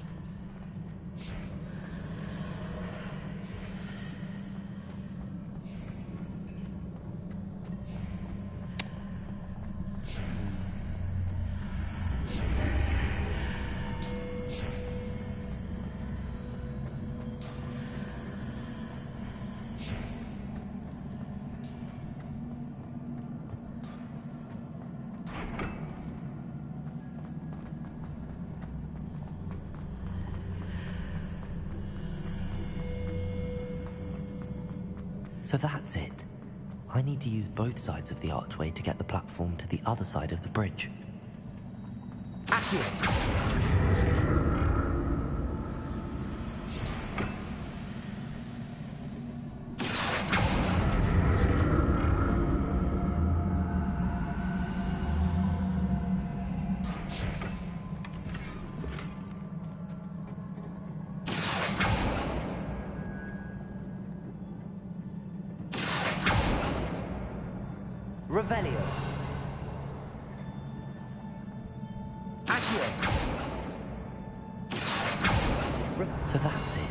So that's it. I need to use both sides of the archway to get the platform to the other side of the bridge. Revelio. So that's it.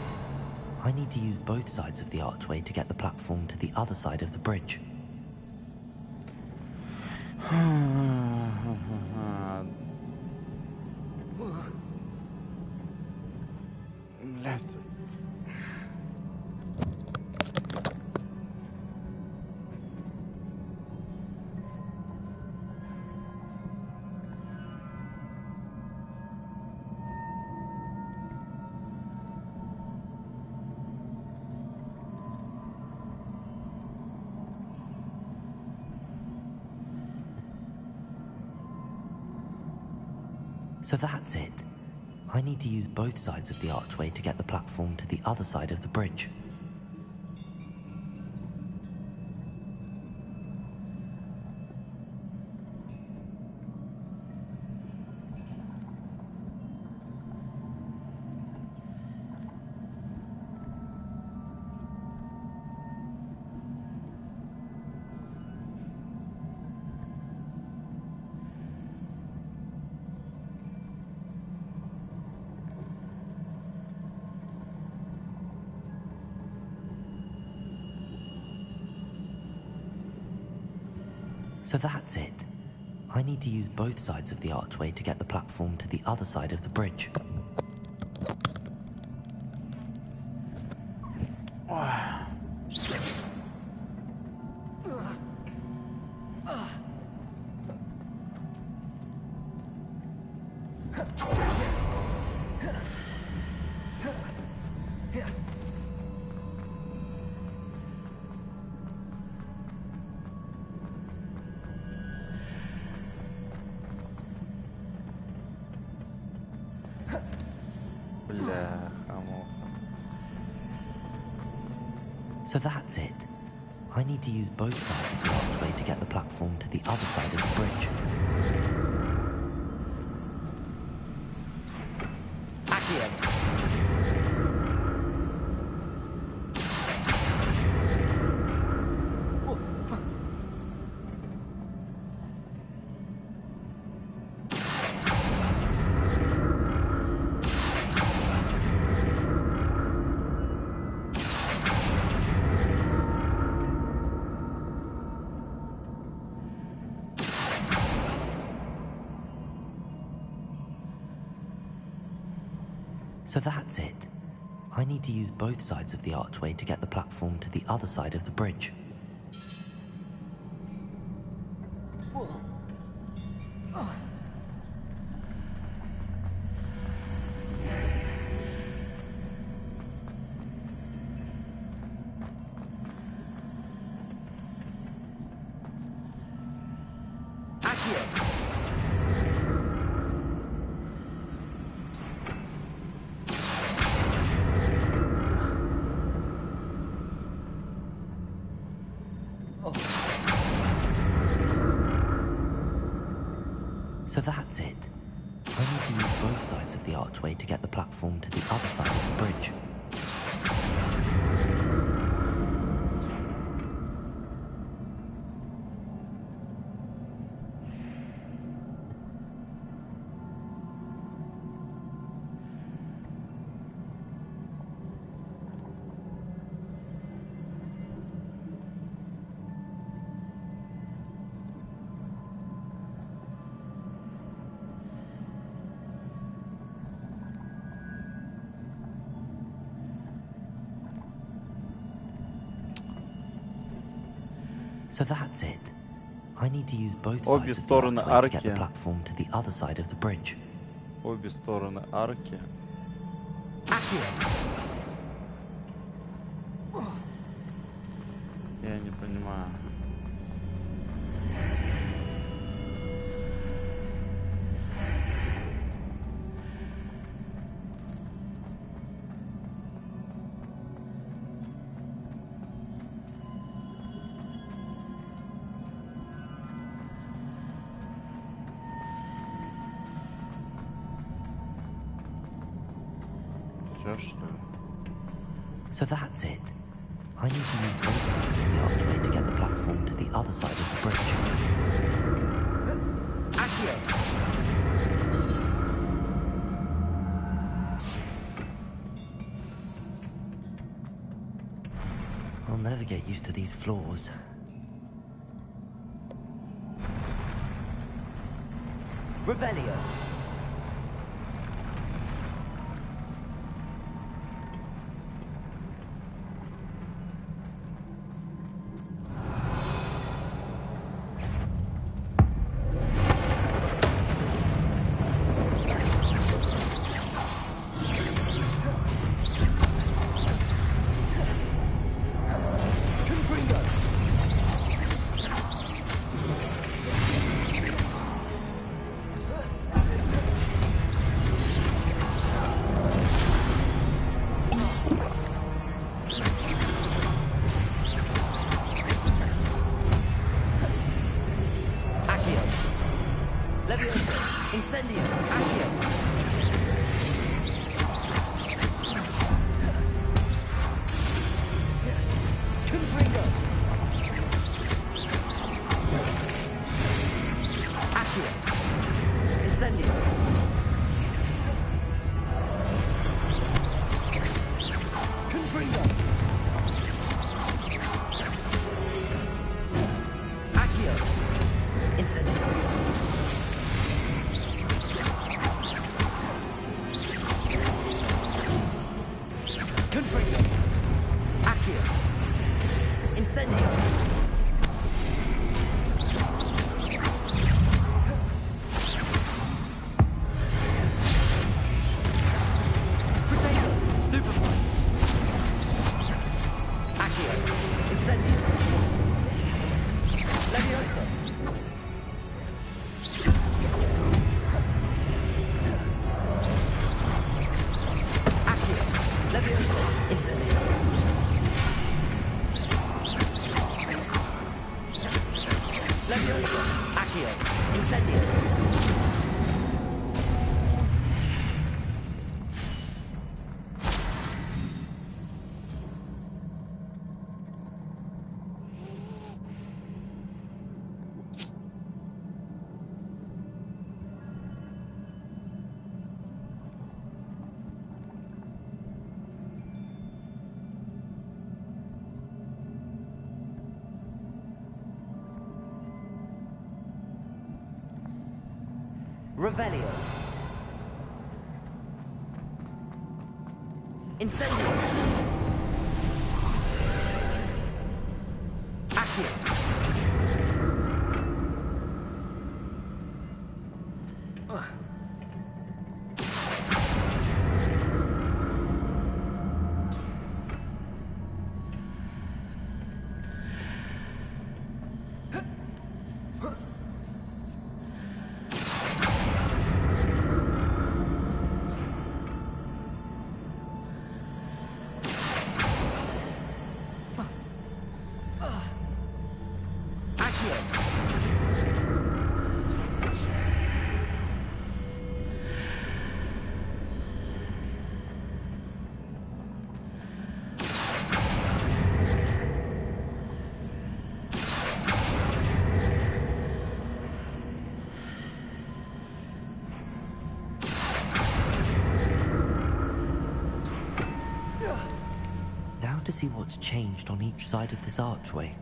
I need to use both sides of the archway to get the platform to the other side of the bridge. Блядь. So that's it. I need to use both sides of the archway to get the platform to the other side of the bridge. So that's it. I need to use both sides of the archway to get the platform to the other side of the bridge. So that's it. I need to use both sides of the archway to get the platform to the other side of the bridge. Accio! So that's it. I need to use both sides of the archway to get the platform to the other side of the bridge. So that's it. I need to use both sides of the archway to get the platform to the other side of the bridge. So that's it. I need to use both sides of the archway to get the platform to the other side of the bridge. Обе стороны арки. Я не понимаю. So that's it. I need to use both sides of the archway to get the platform to the other side of the bridge. I'll never get used to these floors. Revelio. Leviosa. Incendio. Leviosa. Accio. Incendio. Revelio. Incendio. Accio. To see what's changed on each side of this archway.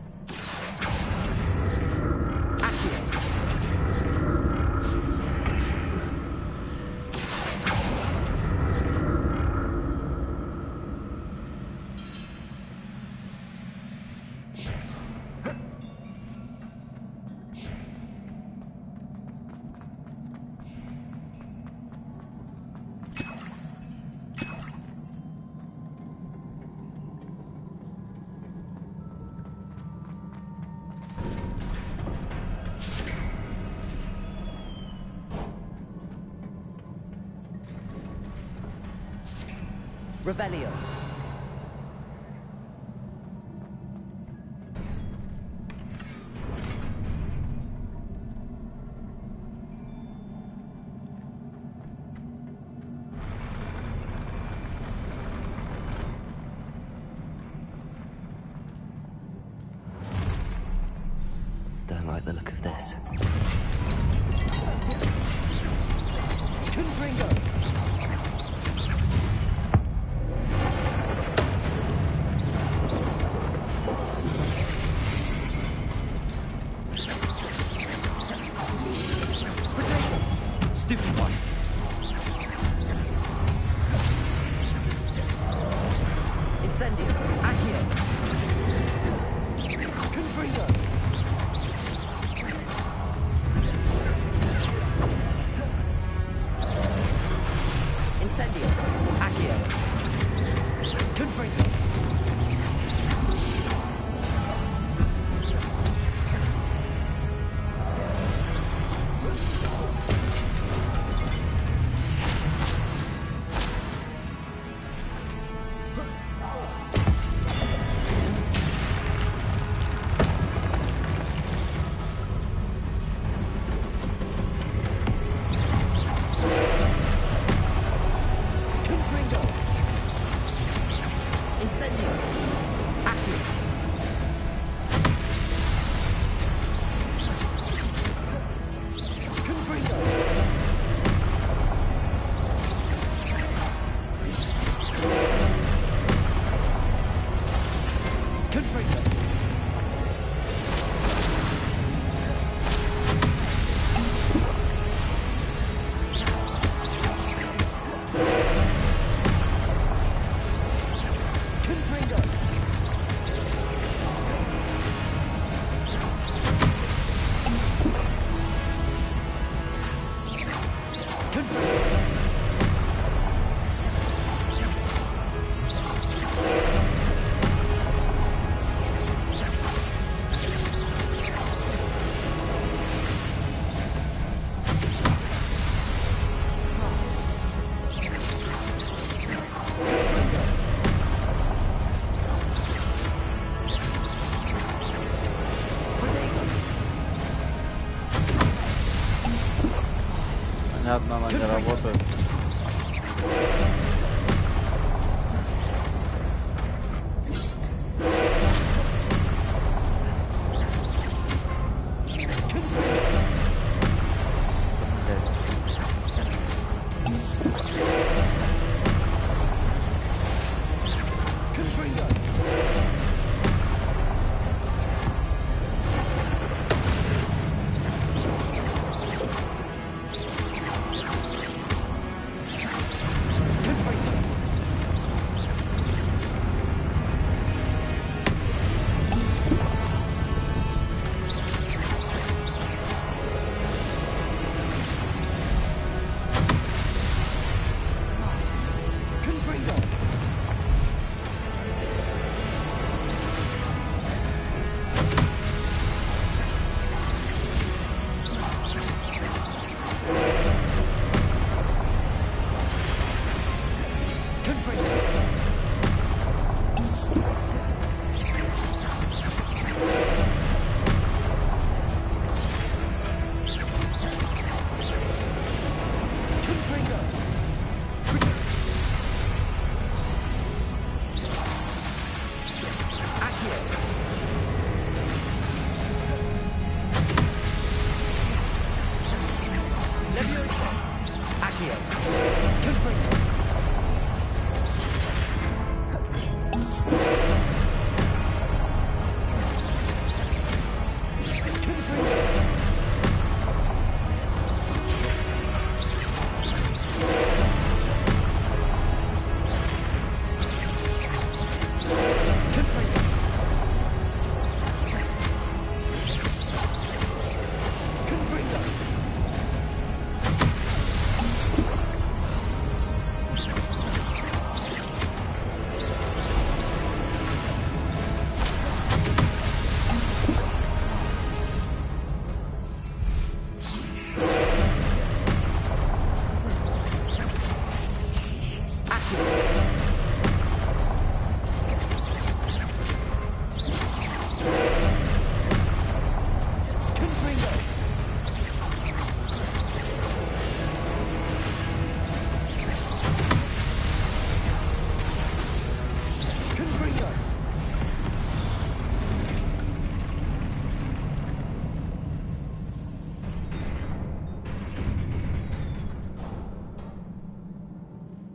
Revelio. Don't like the look of this. Confringo. Incendio. Accio. Confringo. Incendio. Accio. Confringo. Понятно, она не работает.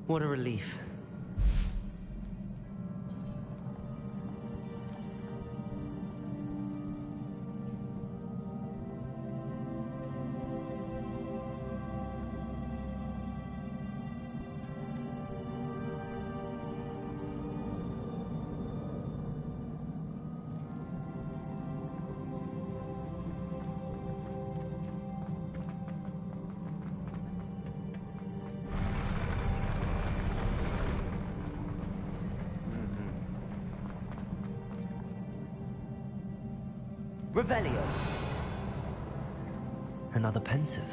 What a relief. Revelio. Another pensive.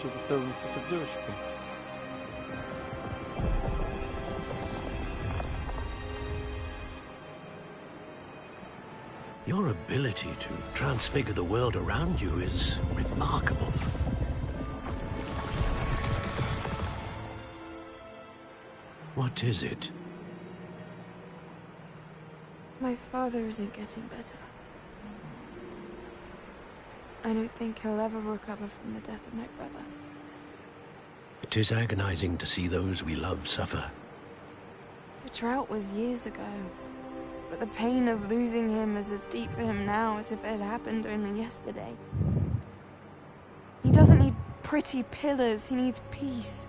Что-то связано с этой девочкой. Your ability to transfigure the world around you is remarkable. What is it? My father isn't getting better. I don't think he'll ever recover from the death of my brother. It is agonizing to see those we love suffer. The drought was years ago, but the pain of losing him is as deep for him now as if it had happened only yesterday. He doesn't need pretty pillars, he needs peace.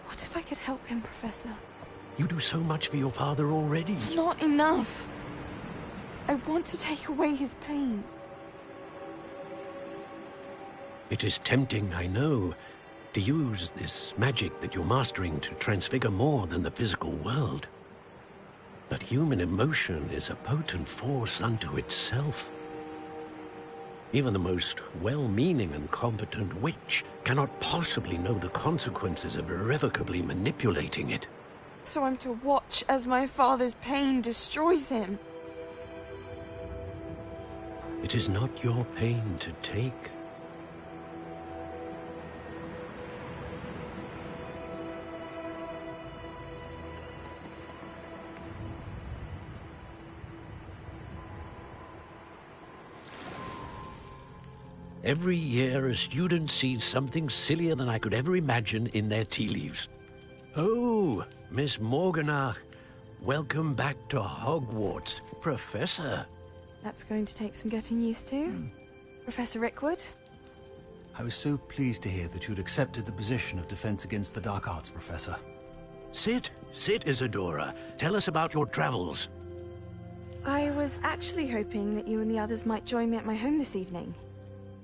What if I could help him, Professor? You do so much for your father already. It's not enough. I want to take away his pain. It is tempting, I know, to use this magic that you're mastering to transfigure more than the physical world. But human emotion is a potent force unto itself. Even the most well-meaning and competent witch cannot possibly know the consequences of irrevocably manipulating it. So I'm to watch as my father's pain destroys him. It is not your pain to take. Every year, a student sees something sillier than I could ever imagine in their tea leaves. Oh, Miss Morganach, welcome back to Hogwarts, Professor. That's going to take some getting used to. Professor Rickwood? I was so pleased to hear that you'd accepted the position of Defense Against the Dark Arts, Professor. Sit, Isadora. Tell us about your travels. I was actually hoping that you and the others might join me at my home this evening.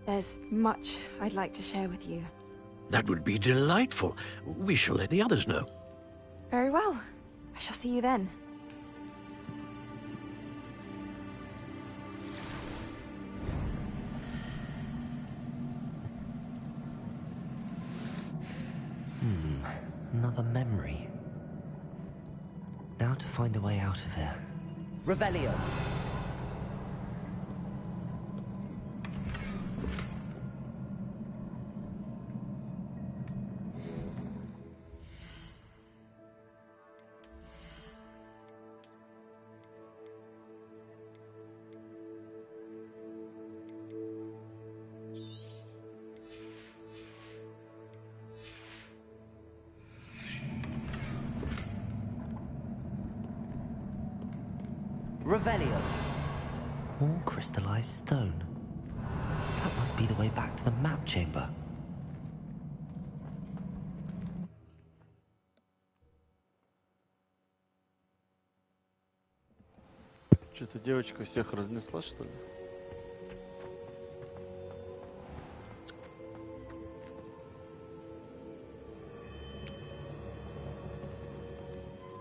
There's much I'd like to share with you. That would be delightful. We shall let the others know. Very well. I shall see you then. Another memory. Now to find a way out of here. Revelio. Revelio. More crystallized stone. That must be the way back to the map chamber. Что-то девочка всех разнесла, что ли?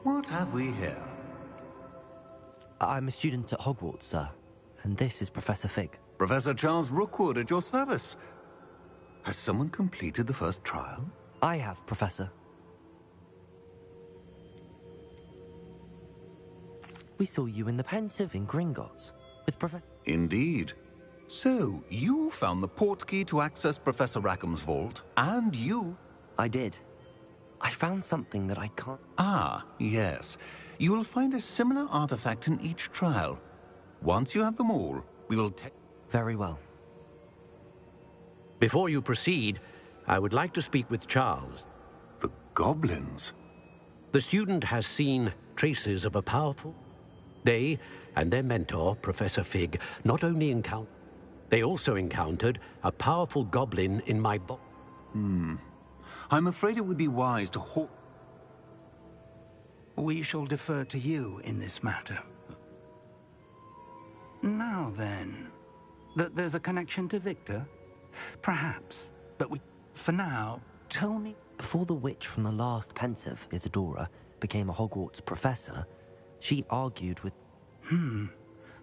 What have we here? I'm a student at Hogwarts, sir. And this is Professor Fig. Professor Charles Rookwood at your service. Has someone completed the first trial? I have, Professor. We saw you in the Pensive in Gringotts with Professor... Indeed. So, you found the portkey to access Professor Rackham's vault, and you... I did. I found something that I can't... Ah, yes. You will find a similar artifact in each trial. Once you have them all, we will take... Very well. Before you proceed, I would like to speak with Charles. The goblins? The student has seen traces of a powerful... They and their mentor, Professor Fig, not only encountered... They also encountered a powerful goblin in my box. I'm afraid it would be wise to halt... We shall defer to you in this matter. Now then, there's a connection to Victor? Perhaps, but for now, tell me... Before the witch from the last Pensive, Isadora, became a Hogwarts professor, she argued with...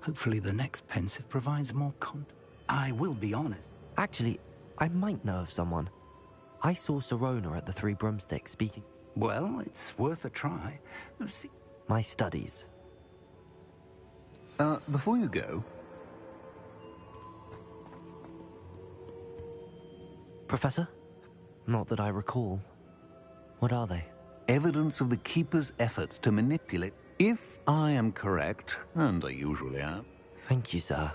Hopefully the next Pensive provides more context. I will be honest. Actually, I might know of someone. I saw Serona at the Three Broomsticks speaking... Well, it's worth a try. See... My studies. Before you go... Professor? Not that I recall. What are they? Evidence of the Keeper's efforts to manipulate... If I am correct, and I usually am... Thank you, sir.